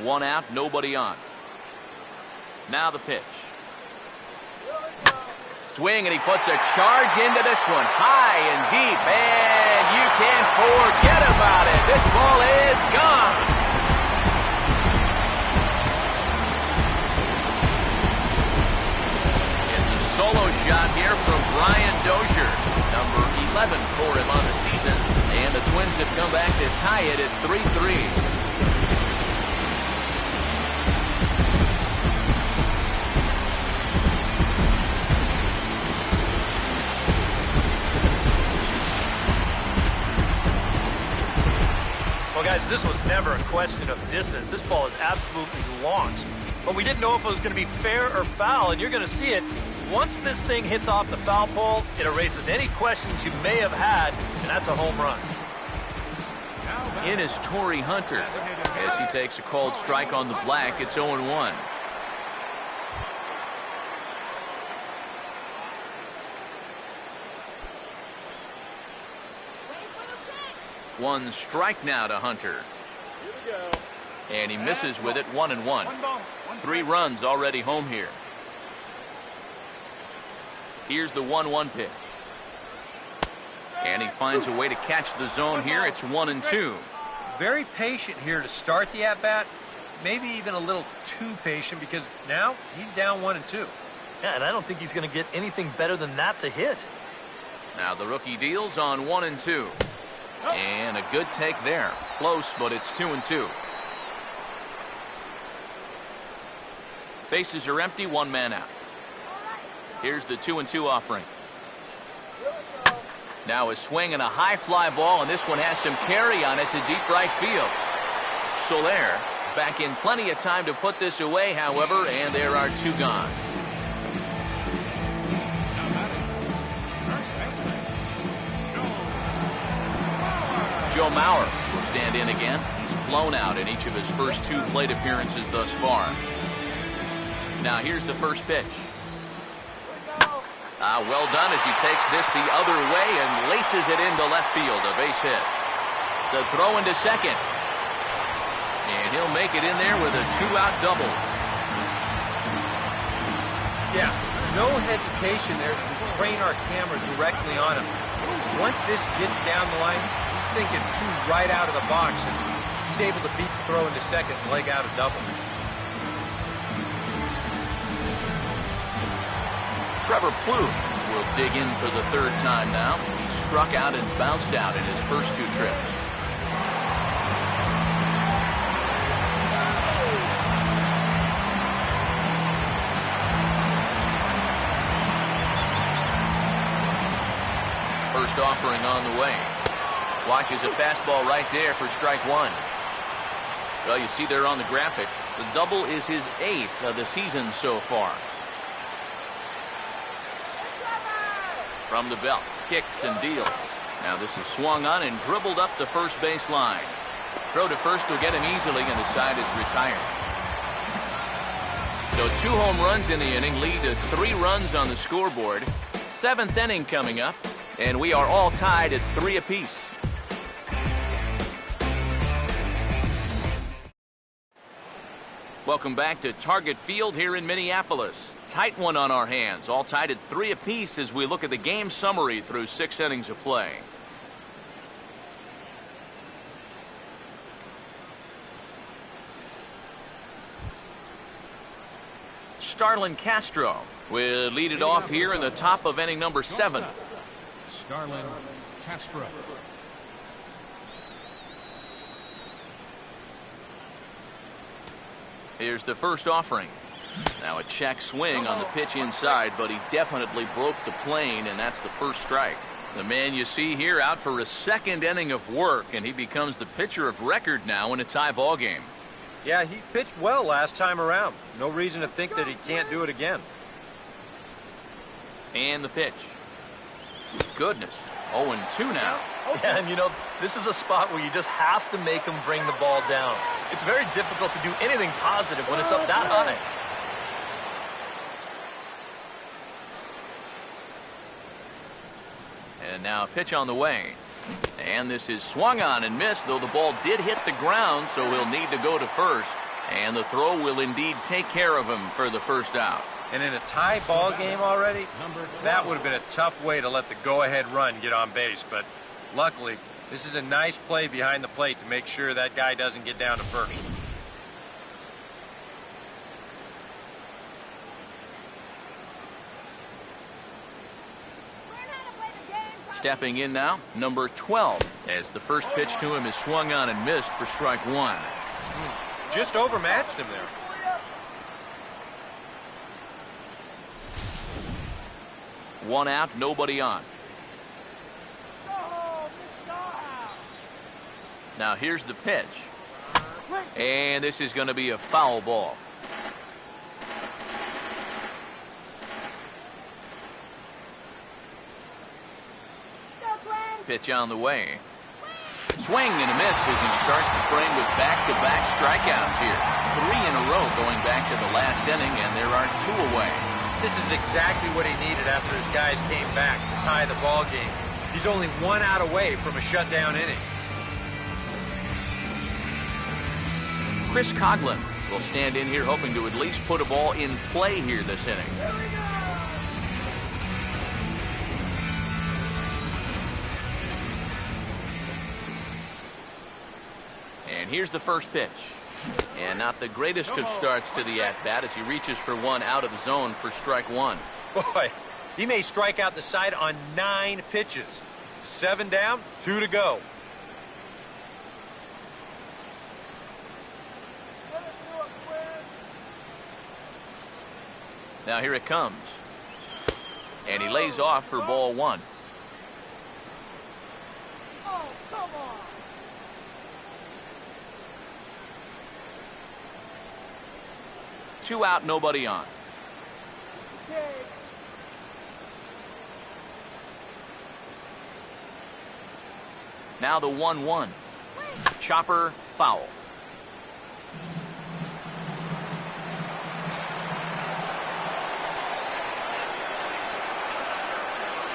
One out, nobody on. Now the pitch. Swing, and he puts a charge into this one, high and deep, and you can't forget about it. This ball is gone. It's a solo shot here from Brian Dozier, number 11 for him on the season, and the Twins have come back to tie it at 3-3. Well, guys, this was never a question of distance. This ball is absolutely launched. But we didn't know if it was going to be fair or foul, and you're going to see it. Once this thing hits off the foul pole, it erases any questions you may have had, and that's a home run. In is Torrey Hunter as he takes a called strike on the black. It's 0-1. One strike now to Hunter. And he misses with it. 1-1. 3 runs already home here. Here's the 1-1 pitch. And he finds a way to catch the zone here. It's 1-2. Very patient here to start the at-bat. Maybe even a little too patient because now he's down 1-2. Yeah, and I don't think he's going to get anything better than that to hit. Now the rookie deals on 1-2. And a good take there. Close, but it's 2-2. Bases are empty, 1 man out. Here's the 2-2 offering. Now a swing and a high fly ball, and this one has some carry on it to deep right field. Soler is back in plenty of time to put this away, however, and there are 2 gone. Joe Mauer will stand in again. He's flown out in each of his first 2 plate appearances thus far. Now here's the first pitch. Well done as he takes this the other way and laces it into left field. A base hit. The throw into second. And he'll make it in there with a 2-out double. Yeah, no hesitation there as we train our camera directly on him. Once this gets down the line, he's thinking 2 right out of the box, and he's able to beat the throw into second and leg out a double. Trevor Plouffe will dig in for the 3rd time now. He struck out and bounced out in his first 2 trips. First offering on the way. Watches a fastball right there for strike 1. Well, you see there on the graphic, the double is his 8th of the season so far. From the belt, kicks and deals. Now this is swung on and dribbled up the first base line. Throw to first will get him easily, and the side is retired. So 2 home runs in the inning lead to 3 runs on the scoreboard. 7th inning coming up, and we are all tied at 3 apiece. Welcome back to Target Field here in Minneapolis. Tight one on our hands, all tied at 3 apiece as we look at the game summary through 6 innings of play. Starlin Castro We'll lead it off here in the top of inning number 7. Starlin Castro. Here's the first offering. Now a check swing on the pitch inside, but he definitely broke the plane, and that's the first strike. The man you see here out for a second inning of work, and he becomes the pitcher of record now in a tie ball game. Yeah, he pitched well last time around. No reason to think that he can't do it again. And the pitch. Goodness, 0-2 now. Yeah, and you know, this is a spot where you just have to make him bring the ball down. It's very difficult to do anything positive when it's up that high. And now a pitch on the way. And this is swung on and missed, though the ball did hit the ground, so he'll need to go to first. And the throw will indeed take care of him for the first out. And in a tie ball game already, that would have been a tough way to let the go-ahead run get on base. But luckily, this is a nice play behind the plate to make sure that guy doesn't get down to first. Stepping in now, number 12, as the first pitch to him is swung on and missed for strike 1. Just overmatched him there. One out, nobody on. Now here's the pitch. And this is going to be a foul ball. Pitch on the way. Swing and a miss as he starts the frame with back-to-back strikeouts here. 3 in a row going back to the last inning, and there are 2 away. This is exactly what he needed after his guys came back to tie the ball game. He's only 1 out away from a shutdown inning. Chris Coghlan will stand in here hoping to at least put a ball in play here this inning. And here's the first pitch. And not the greatest of starts to the at-bat as he reaches for 1 out of the zone for strike 1. Boy, he may strike out the side on 9 pitches. 7 down, 2 to go. Now here it comes. And he lays off for ball 1. Oh, come on. 2 out, nobody on. Now the 1-1. Chopper, foul.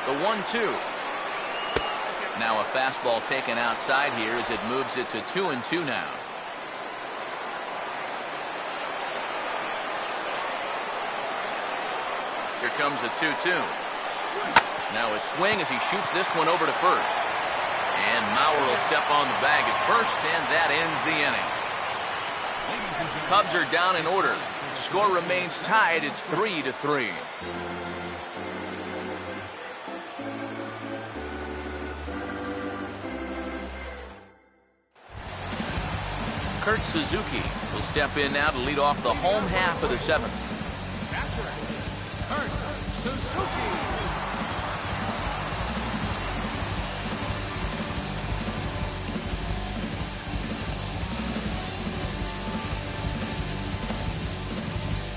The 1-2. Now a fastball taken outside here as it moves it to 2-2 now. Here comes a 2-2. Now a swing as he shoots this one over to first. And Mauer will step on the bag at first, and that ends the inning. Cubs are down in order. Score remains tied. It's 3-3. Kurt Suzuki will step in now to lead off the home half of the 7th. Kurt Suzuki.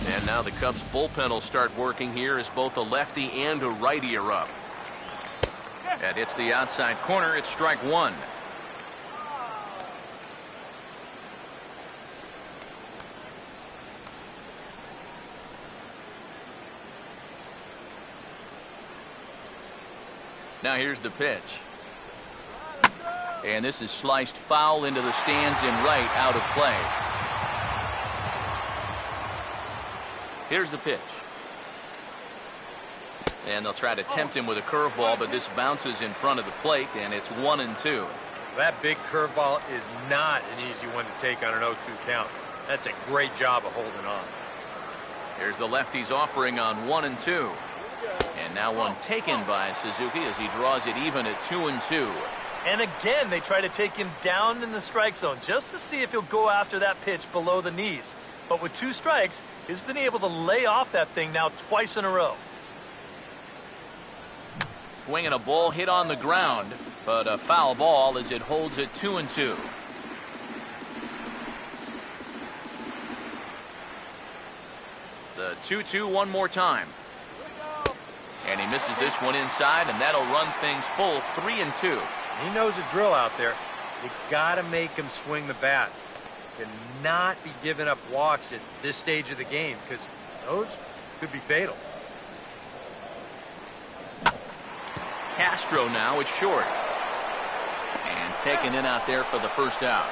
And now the Cubs bullpen will start working here as both a lefty and a righty are up. That hits the outside corner. It's strike 1. Now here's the pitch. And this is sliced foul into the stands in right, out of play. Here's the pitch. And they'll try to tempt him with a curveball, but this bounces in front of the plate, and it's 1-2. That big curveball is not an easy one to take on an 0-2 count. That's a great job of holding on. Here's the lefty's offering on 1 and 2. And now one taken by Suzuki as he draws it even at 2 and 2. And again, they try to take him down in the strike zone just to see if he'll go after that pitch below the knees. But with 2 strikes, he's been able to lay off that thing now twice in a row. Swinging a ball hit on the ground, but a foul ball as it holds at 2 and 2. The 2-2 one more time. And he misses this one inside, and that'll run things full 3 and 2. He knows the drill out there. You got to make him swing the bat. And not be giving up walks at this stage of the game, because those could be fatal. Castro now is short. And taken in out there for the first out.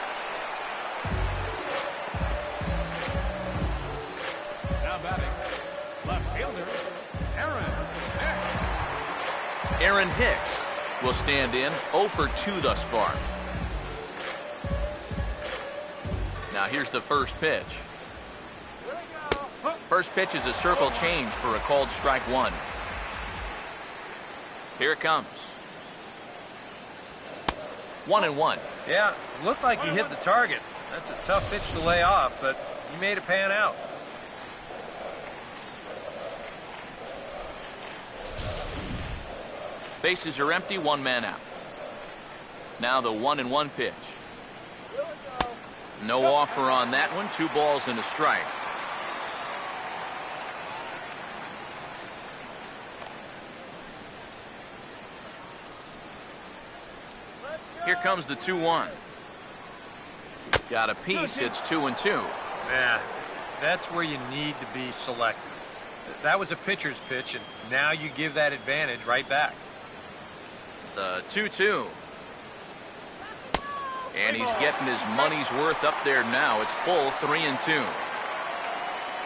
Now batting, left fielder, Aaron Hicks. Aaron Hicks will stand in 0 for 2 thus far. Now here's the first pitch. First pitch is a circle change for a called strike 1. Here it comes. 1-1. Yeah, looked like he hit the target. That's a tough pitch to lay off, but he made it pan out. Bases are empty, 1 man out. Now the 1-1 pitch. No offer on that one. 2 balls and a strike. Here comes the 2-1. Got a piece. It's 2 and 2. Yeah, that's where you need to be selective. That was a pitcher's pitch, and now you give that advantage right back. The 2-2. And he's getting his money's worth up there now. It's full 3 and 2.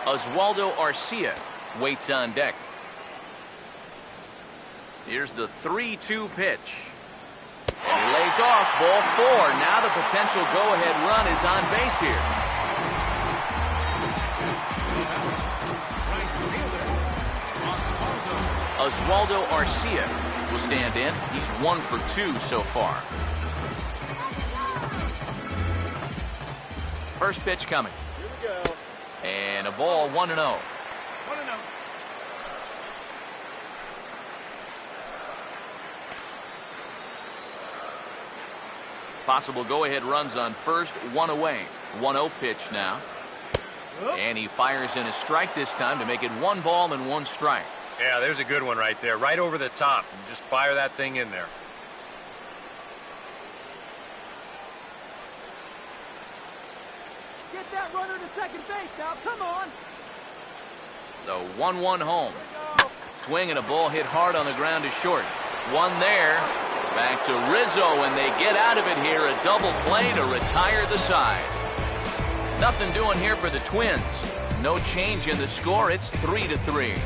Oswaldo Arcia waits on deck. Here's the 3-2 pitch. And he lays off ball 4. Now the potential go-ahead run is on base here. Oswaldo Arcia will stand in. He's 1 for 2 so far. First pitch coming. Here we go. And a ball 1-0. 1-0. Possible go-ahead runs on first, 1 away. 1-0 pitch now. And he fires in a strike this time to make it 1 ball and 1 strike. Yeah, there's a good one right there, right over the top. And just fire that thing in there. Get that runner to second base now. Come on. The 1-1 home. Swing and a ball hit hard on the ground to short. 1 there. Back to Rizzo, and they get out of it here. A double play to retire the side. Nothing doing here for the Twins. No change in the score. It's 3-3.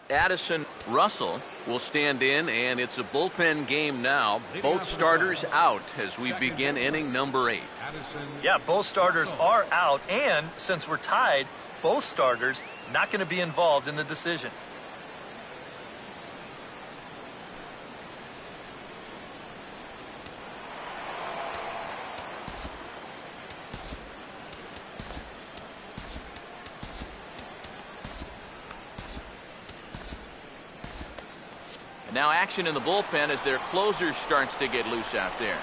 Addison Russell will stand in, and it's a bullpen game now. Both starters out as we begin inning number 8. Yeah, both starters are out, and since we're tied, both starters not going to be involved in the decision. And now action in the bullpen as their closer starts to get loose out there.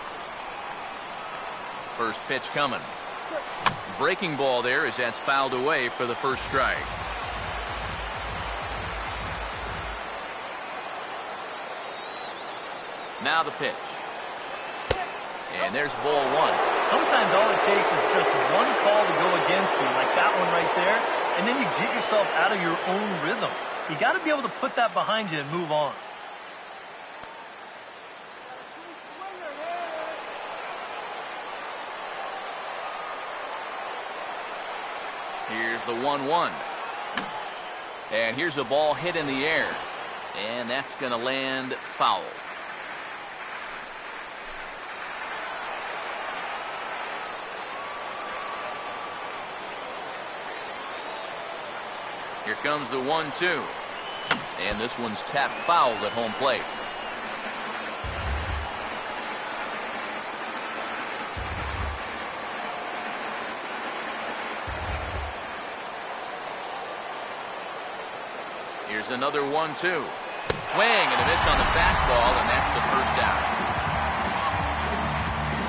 First pitch coming. Breaking ball there as that's fouled away for the first strike. Now the pitch. And there's ball 1. Sometimes all it takes is just one call to go against you, like that one right there, and then you get yourself out of your own rhythm. You got to be able to put that behind you and move on. Here's the 1-1. And here's a ball hit in the air. And that's going to land foul. Here comes the 1-2. And this one's tapped foul at home plate. Here's another 1-2. Swing and a miss on the fastball, and that's the first down.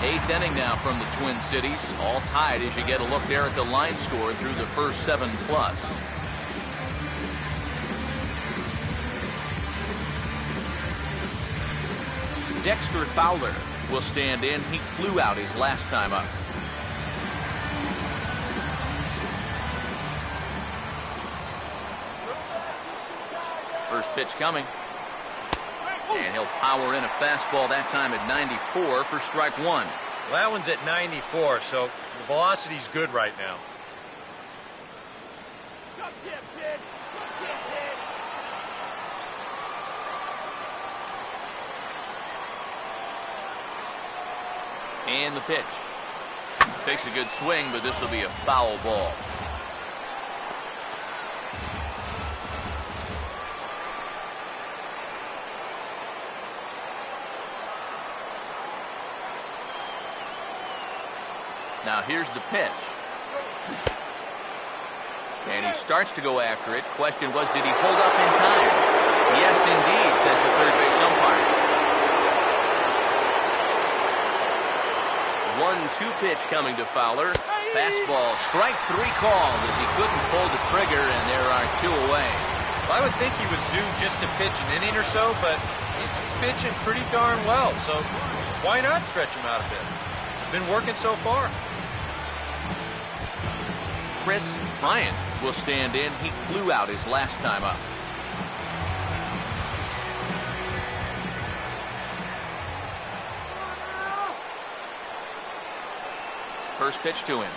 8th inning now from the Twin Cities. All tied as you get a look there at the line score through the first 7+. Dexter Fowler will stand in. He flew out his last time up. First pitch coming. And he'll power in a fastball that time at 94 for strike one. Well, that one's at 94, so the velocity's good right now. And the pitch. Takes a good swing, but this will be a foul ball. Now here's the pitch. And he starts to go after it. Question was, did he hold up in time? Yes, indeed, says the third base umpire. 1-2 pitch coming to Fowler. Fastball, strike three called as he couldn't pull the trigger, and there are two away. Well, I would think he was due just to pitch an inning or so, but he's pitching pretty darn well, so why not stretch him out a bit? It's been working so far. Chris Bryant will stand in. He flew out his last time up. First pitch to him.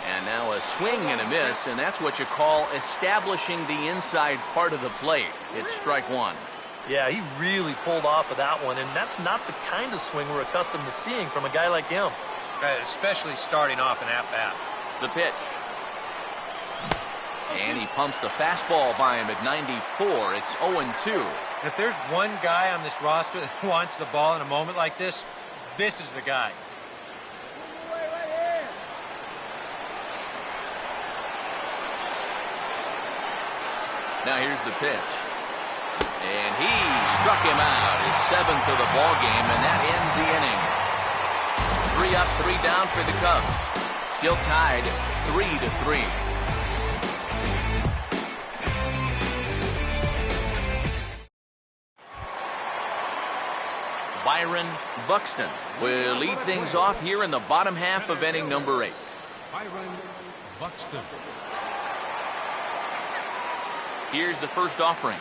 And now a swing and a miss, and that's what you call establishing the inside part of the plate. It's strike one. Yeah, he really pulled off of that one, and that's not the kind of swing we're accustomed to seeing from a guy like him. Especially starting off an at-bat. The pitch. And he pumps the fastball by him at 94. It's 0-2. If there's one guy on this roster that wants the ball in a moment like this, this is the guy. Now here's the pitch. And he struck him out. His 7th of the ball game, and that ends the inning. 3 up, 3 down for the Cubs. Still tied 3-3. Byron Buxton will lead things off here in the bottom half of inning number 8. Byron Buxton. Here's the first offering.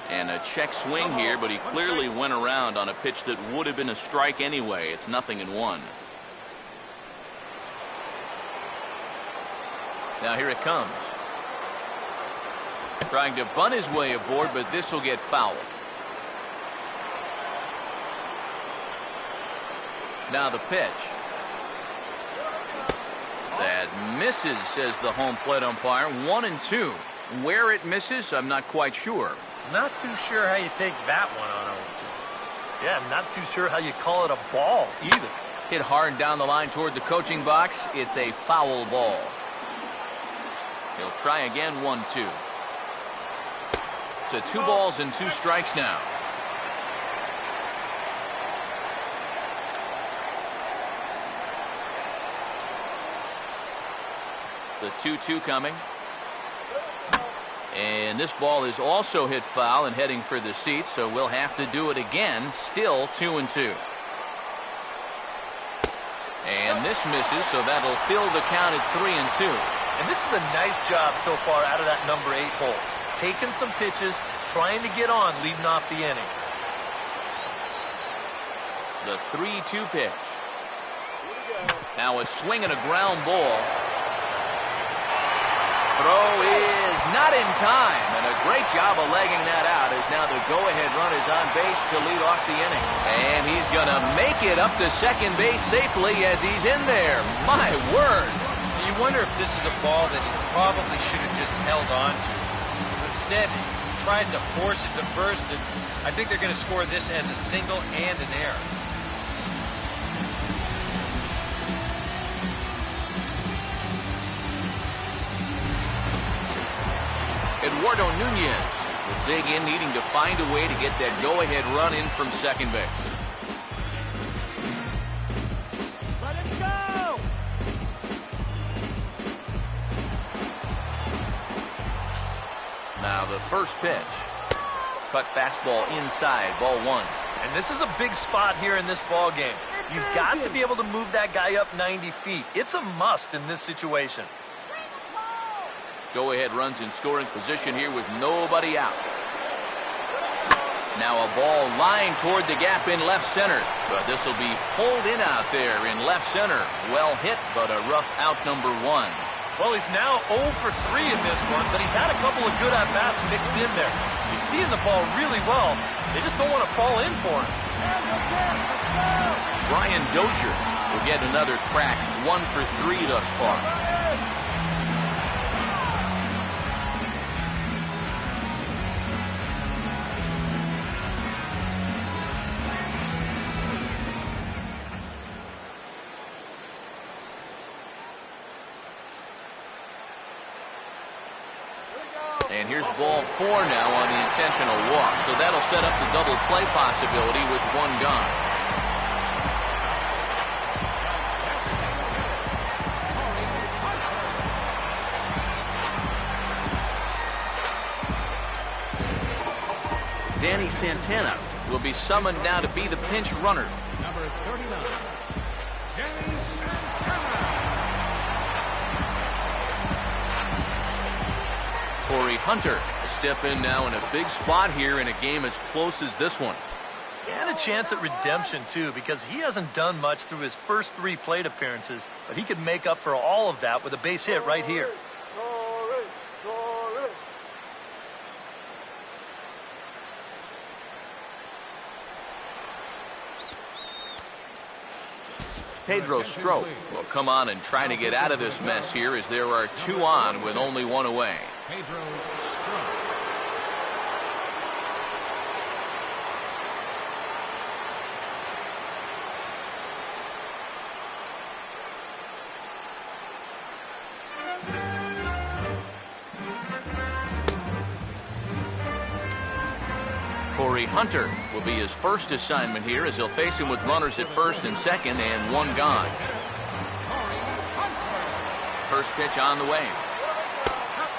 And a check swing here, but he clearly went around on a pitch that would have been a strike anyway. It's 0-1. Now here it comes. Trying to bunt his way aboard, but this will get fouled. Now the pitch. That misses, says the home plate umpire. 1-2. Where it misses, I'm not quite sure. Not too sure how you take that one on 0-2. Yeah, I'm not too sure how you call it a ball either. Hit hard down the line toward the coaching box. It's a foul ball. He'll try again. 1-2. To 2 balls and 2 strikes now. The 2-2 coming. And this ball is also hit foul and heading for the seats, so we'll have to do it again. Still 2-2. And this misses, so that'll fill the count at 3-2. And this is a nice job so far out of that number 8 hole. Taking some pitches, trying to get on, leading off the inning. The 3-2 pitch. Now a swing and a ground ball. Throw is not in time, and a great job of legging that out as now the go-ahead run is on base to lead off the inning. And he's going to make it up to second base safely as he's in there. My word. You wonder if this is a ball that he probably should have just held on to. But instead, he tries to force it to first, and I think they're going to score this as a single and an error. Eduardo Nunez will dig in, needing to find a way to get that go-ahead run in from second base. Let it go! Now the first pitch. Cut fastball inside, ball one. And this is a big spot here in this ball game. You've got to be able to move that guy up 90 feet. It's a must in this situation. Go-ahead runs in scoring position here with nobody out. Now a ball lying toward the gap in left center. But this will be pulled in out there in left center. Well hit, but a rough out number one. Well, he's now 0 for 3 in this one, but he's had a couple of good at-bats mixed in there. He's seeing the ball really well. They just don't want to fall in for him. Brian Dozier will get another crack. 1 for 3 thus far. And here's ball 4 now on the intentional walk. So that'll set up the double play possibility with 1 gone. Danny Santana will be summoned now to be the pinch runner. Number 39, Danny Santana. Corey Hunter will step in now in a big spot here in a game as close as this one. And a chance at redemption, too, because he hasn't done much through his first 3 plate appearances, but he could make up for all of that with a base hit right here. Pedro Strop will come on and try to get out of this mess here as there are 2 on with only 1 away. Pedro Strop. Corey Hunter will be his first assignment here as he'll face him with runners at first and second and 1 gone. First pitch on the way.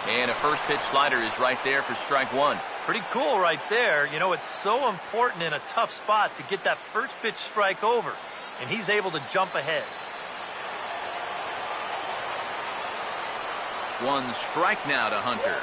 And a first pitch slider is right there for strike 1. Pretty cool right there. You know, it's so important in a tough spot to get that first pitch strike over, and he's able to jump ahead. 1 strike now to Hunter.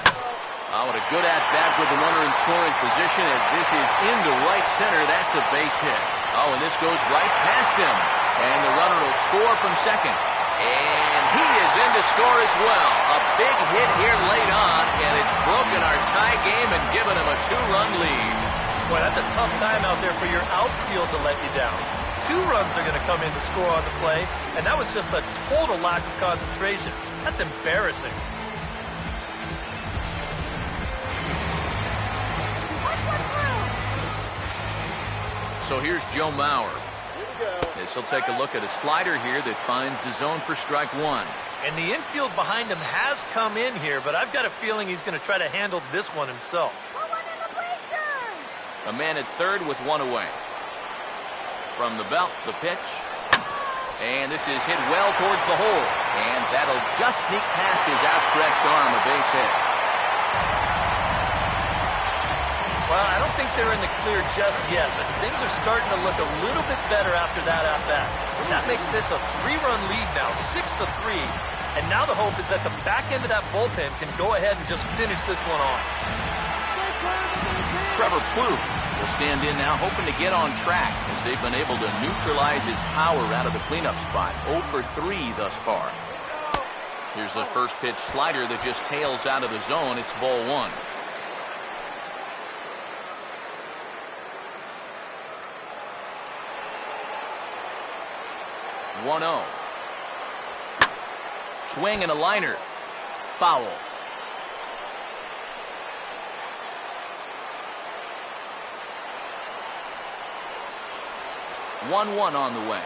Oh, what a good at-bat with the runner in scoring position as this is into right center. That's a base hit. Oh, and this goes right past him. And the runner will score from second. And he is in to score as well. A big hit here late on, and it's broken our tie game and given him a 2-run lead. Boy, that's a tough time out there for your outfield to let you down. 2 runs are going to come in to score on the play, and that was just a total lack of concentration. That's embarrassing. So here's Joe Mauer. As he'll take a look at a slider here that finds the zone for strike 1. And the infield behind him has come in here, but I've got a feeling he's going to try to handle this one himself. A man at third with 1 away. From the belt, the pitch. And this is hit well towards the hole. And that'll just sneak past his outstretched arm, a base hit. Well, I don't think they're in the clear just yet, but things are starting to look a little bit better after that at-bat. That makes this a 3-run lead now, 6-3. And now the hope is that the back end of that bullpen can go ahead and just finish this one off. Trevor Plouffe will stand in now, hoping to get on track as they've been able to neutralize his power out of the cleanup spot. 0 for 3 thus far. Here's the first pitch slider that just tails out of the zone. It's ball 1. 1-0. swing and a liner. Foul. 1-1 on the way.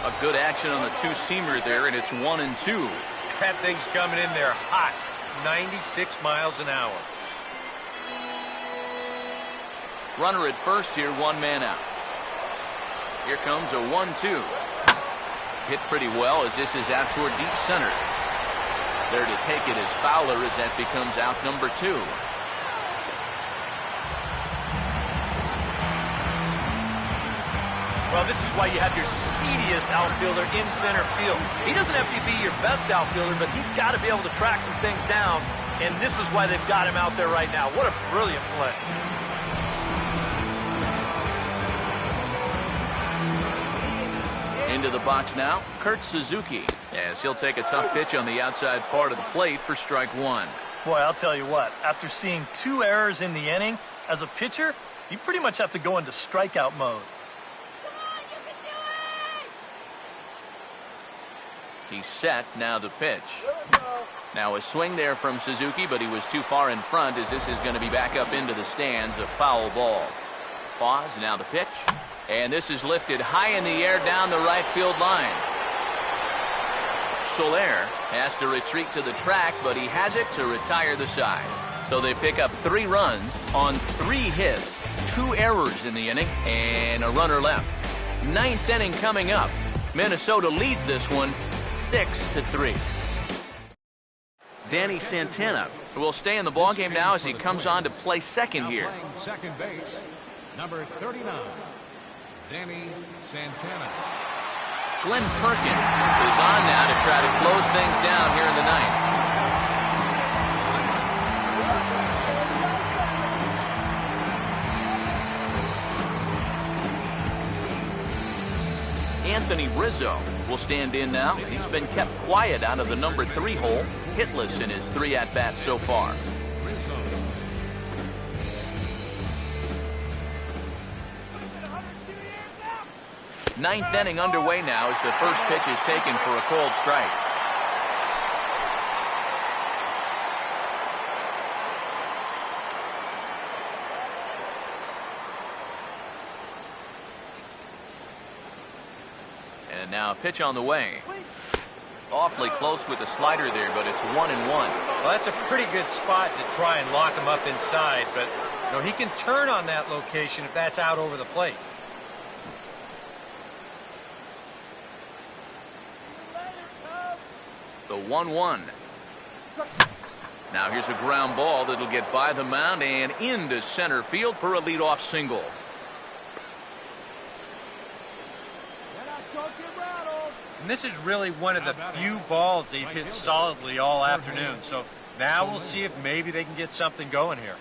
A good action on the two-seamer there, and it's 1-2. That thing's coming in there hot. 96 miles an hour. Runner at first here, one man out. Here comes a 1-2. Hit pretty well as this is out toward deep center. There to take it is Fowler as that becomes out number 2. Well, this is why you have your speediest outfielder in center field. He doesn't have to be your best outfielder, but he's got to be able to track some things down, and this is why they've got him out there right now. What a brilliant play. Into the box now, Kurt Suzuki, as he'll take a tough pitch on the outside part of the plate for strike 1. Boy, I'll tell you what, after seeing 2 errors in the inning, as a pitcher, you pretty much have to go into strikeout mode. He's set, now the pitch. Now a swing there from Suzuki, but he was too far in front as this is going to be back up into the stands, a foul ball. Pause, now the pitch. And this is lifted high in the air down the right field line. Soler has to retreat to the track, but he has it to retire the side. So they pick up 3 runs on 3 hits, 2 errors in the inning, and a runner left. 9th inning coming up. Minnesota leads this one 6-3. Danny Santana will stay in the ballgame now as he comes on to play second here. Second base, number 39, Danny Santana. Glenn Perkins is on now to try to close things down here in the 9th. Anthony Rizzo will stand in now. He's been kept quiet out of the number 3 hole, hitless in his 3 at-bats so far. Ninth inning underway now as the first pitch is taken for a called strike. And now a pitch on the way. Awfully close with the slider there, but it's 1-1. Well, that's a pretty good spot to try and lock him up inside, but you know, he can turn on that location if that's out over the plate. The 1-1. Now here's a ground ball that'll get by the mound and into center field for a leadoff single. And this is really one of the few balls they've hit solidly all afternoon. So now we'll see if maybe they can get something going here.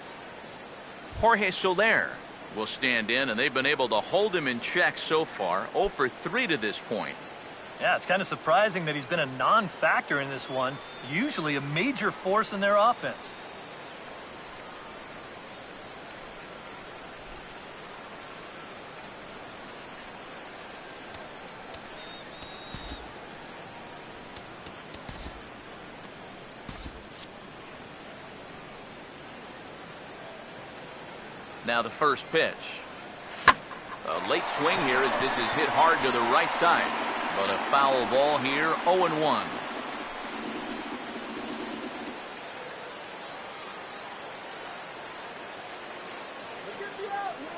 Jorge Soler will stand in, and they've been able to hold him in check so far. 0 for 3 to this point. Yeah, it's kind of surprising that he's been a non-factor in this one. Usually a major force in their offense. Now the first pitch. A late swing here as this is hit hard to the right side. But a foul ball here, 0-1.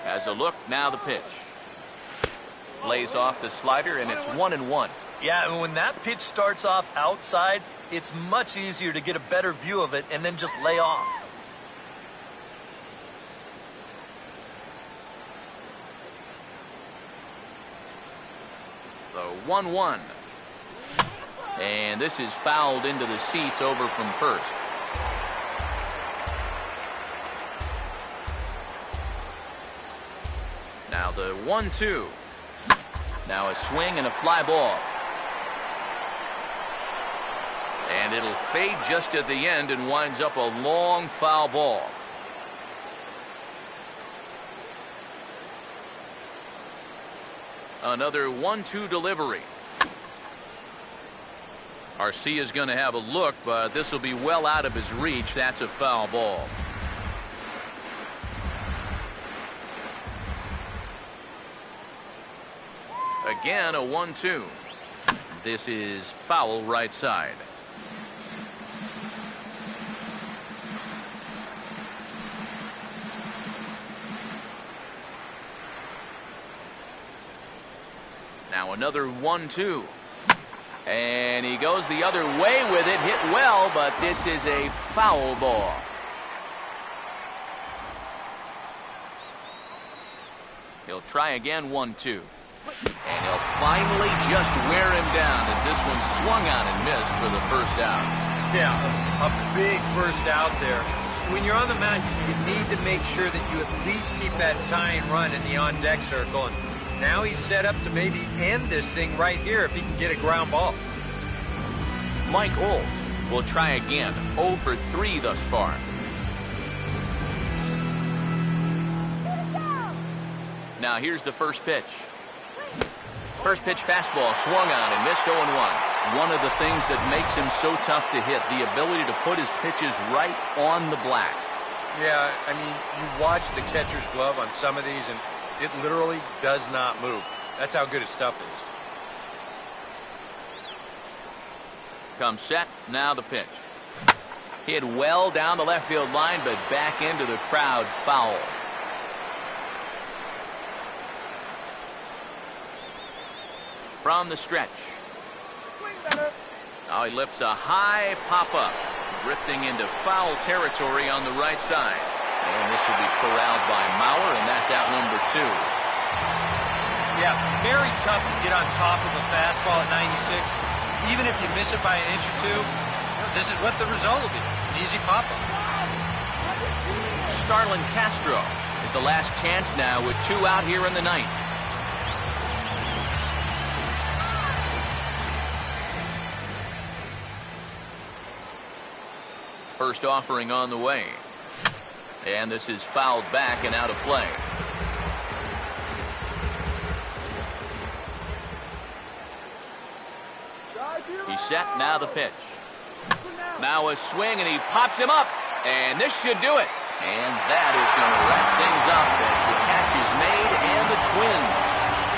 As a look, now the pitch. Lays off the slider, and it's 1-1. Yeah, and when that pitch starts off outside, it's much easier to get a better view of it and then just lay off. The 1-1. And this is fouled into the seats over from first. Now the 1-2. Now a swing and a fly ball. And it'll fade just at the end and winds up a long foul ball. Another 1-2 delivery. Arcia is going to have a look, but this will be well out of his reach. That's a foul ball. Again, a 1-2. This is foul right side. Now another 1-2. And he goes the other way with it. Hit well, but this is a foul ball. He'll try again, 1-2. And he'll finally just wear him down as this one swung on and missed for the first out. Yeah, a big first out there. When you're on the mound, you need to make sure that you at least keep that tying run in the on-deck circle. And now he's set up to maybe end this thing right here if he can get a ground ball. Mike Olt will try again. 0 for 3 thus far. Now here's the first pitch. First pitch fastball swung on and missed 0-1. One of the things that makes him so tough to hit, the ability to put his pitches right on the black. Yeah, I mean, you watch the catcher's glove on some of these, and it literally does not move. That's how good his stuff is. Comes set, now the pitch. Hit well down the left field line, but back into the crowd, foul. From the stretch. Now he lifts a high pop-up, drifting into foul territory on the right side. And this will be corralled by Mauer, and that's out number 2. Yeah, very tough to get on top of a fastball at 96. Even if you miss it by an inch or two, this is what the result will be. An easy pop-up. Starlin Castro with the last chance now with 2 out here in the ninth. First offering on the way. And this is fouled back and out of play. He's set, now the pitch. Now a swing, and he pops him up. And this should do it. And that is going to wrap things up as the catch is made, and the Twins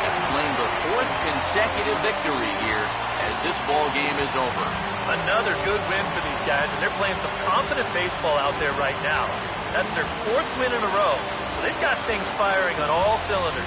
have claimed the 4th consecutive victory here as this ball game is over. Another good win for these guys, and they're playing some confident baseball out there right now. That's their 4th win in a row, so they've got things firing on all cylinders.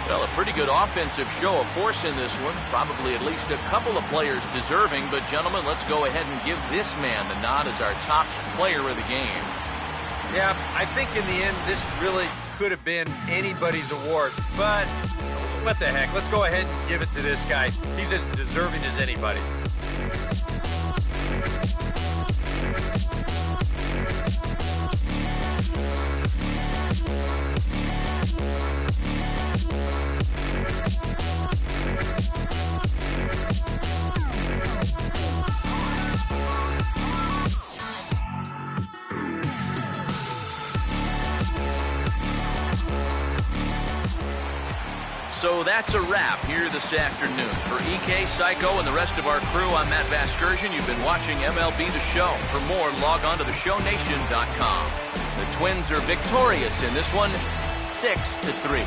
Well, a pretty good offensive show of force in this one. Probably at least a couple of players deserving. But, gentlemen, let's go ahead and give this man the nod as our top player of the game. Yeah, I think in the end, this really could have been anybody's award. But what the heck? Let's go ahead and give it to this guy. He's as deserving as anybody. So that's a wrap here this afternoon. For EK, Psycho, and the rest of our crew, I'm Matt Vasgersian. You've been watching MLB The Show. For more, log on to theshownation.com. The Twins are victorious in this one, 6-3.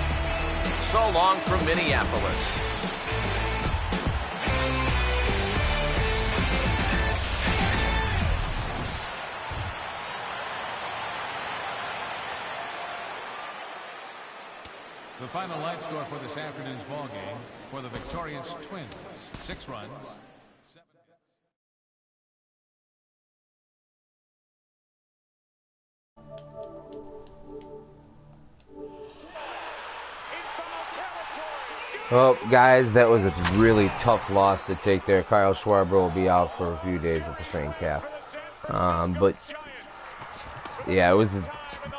So long from Minneapolis. The final line score for this afternoon's ball game for the victorious Twins: 6 runs. Well, guys, that was a really tough loss to take there. Kyle Schwarber will be out for a few days with the strained calf. But yeah, it was a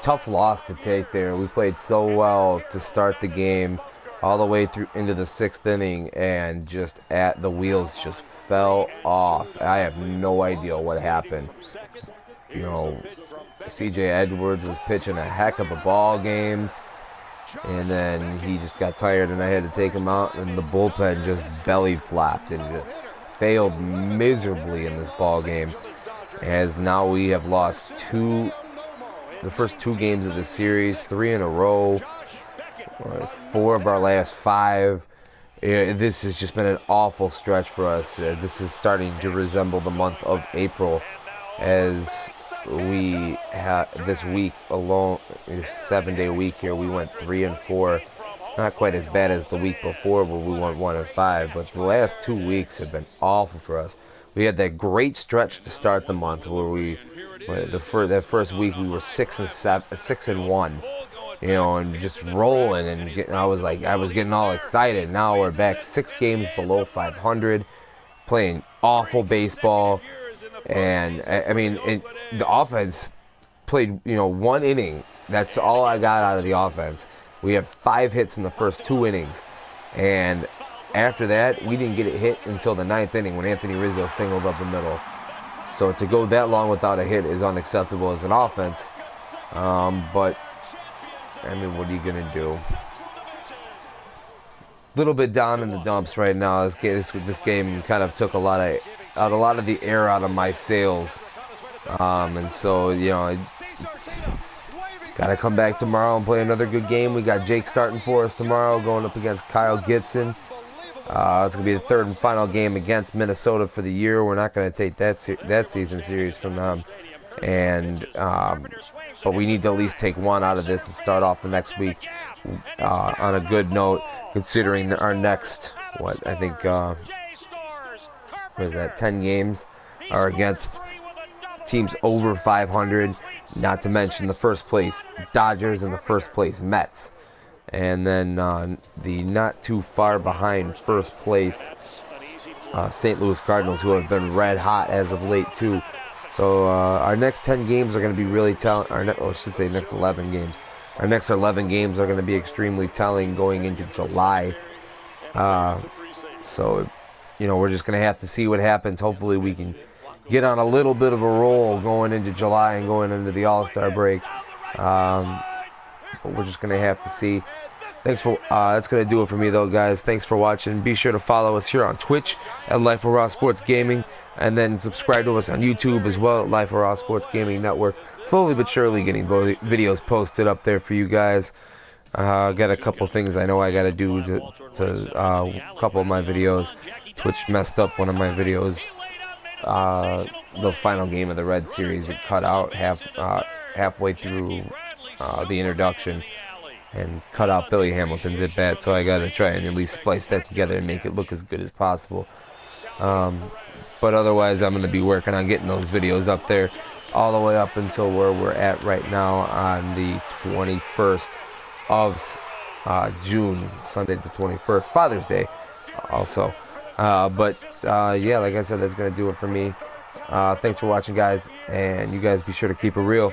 tough loss to take there. We played so well to start the game all the way through into the 6th inning, and just the wheels just fell off. I have no idea what happened. You know, C.J. Edwards was pitching a heck of a ball game, and then he just got tired, and I had to take him out, and the bullpen just belly flopped and just failed miserably in this ball game. As now we have lost the first 2 games of the series, 3 in a row, 4 of our last 5. This has just been an awful stretch for us. This is starting to resemble the month of April, as we have this week alone, this 7-day week here, we went 3 and 4. Not quite as bad as the week before where we went 1 and 5, but the last 2 weeks have been awful for us. We had that great stretch to start the month where that first week we were 6 and 1, you know, and just rolling, and I was getting all excited. Now we're back 6 games below 500, playing awful baseball. And I mean, the offense played, 1 inning. That's all I got out of the offense. We had 5 hits in the first 2 innings, and after that, we didn't get a hit until the 9th inning when Anthony Rizzo singled up the middle. So to go that long without a hit is unacceptable as an offense. But I mean, what are you gonna do? A little bit down in the dumps right now. This game kind of took a lot of the air out of my sails, and so got to come back tomorrow and play another good game. We got Jake starting for us tomorrow, going up against Kyle Gibson. It's going to be the 3rd and final game against Minnesota for the year. We're not going to take that season series from them, and but we need to at least take 1 out of this and start off the next week on a good note, considering our next, what is that, 10 games are against teams over 500, not to mention the first place Dodgers and the first place Mets. And then the not too far behind first place St. Louis Cardinals, who have been red hot as of late too. So our next 10 games are going to be really telling. Next 11 games. Our next 11 games are going to be extremely telling going into July. So we're just going to have to see what happens. Hopefully we can get on a little bit of a roll going into July and going into the All-Star break. But we're just going to have to see. That's going to do it for me, though, guys. Thanks for watching. Be sure to follow us here on Twitch at Life of Raw Sports Gaming, and then subscribe to us on YouTube as well at Life of Raw Sports Gaming Network. Slowly but surely getting videos posted up there for you guys. Got a couple things I know I got to do to a couple of my videos. Twitch messed up one of my videos. The final game of the Red Series, it cut out halfway through the introduction and cut out Billy Hamilton's at bat, so I gotta try and at least splice that together and make it look as good as possible. But otherwise, I'm gonna be working on getting those videos up there all the way up until where we're at right now on the 21st of June, Sunday the 21st, Father's Day also. Yeah, like I said, that's gonna do it for me. Thanks for watching, guys, and you guys be sure to keep it real.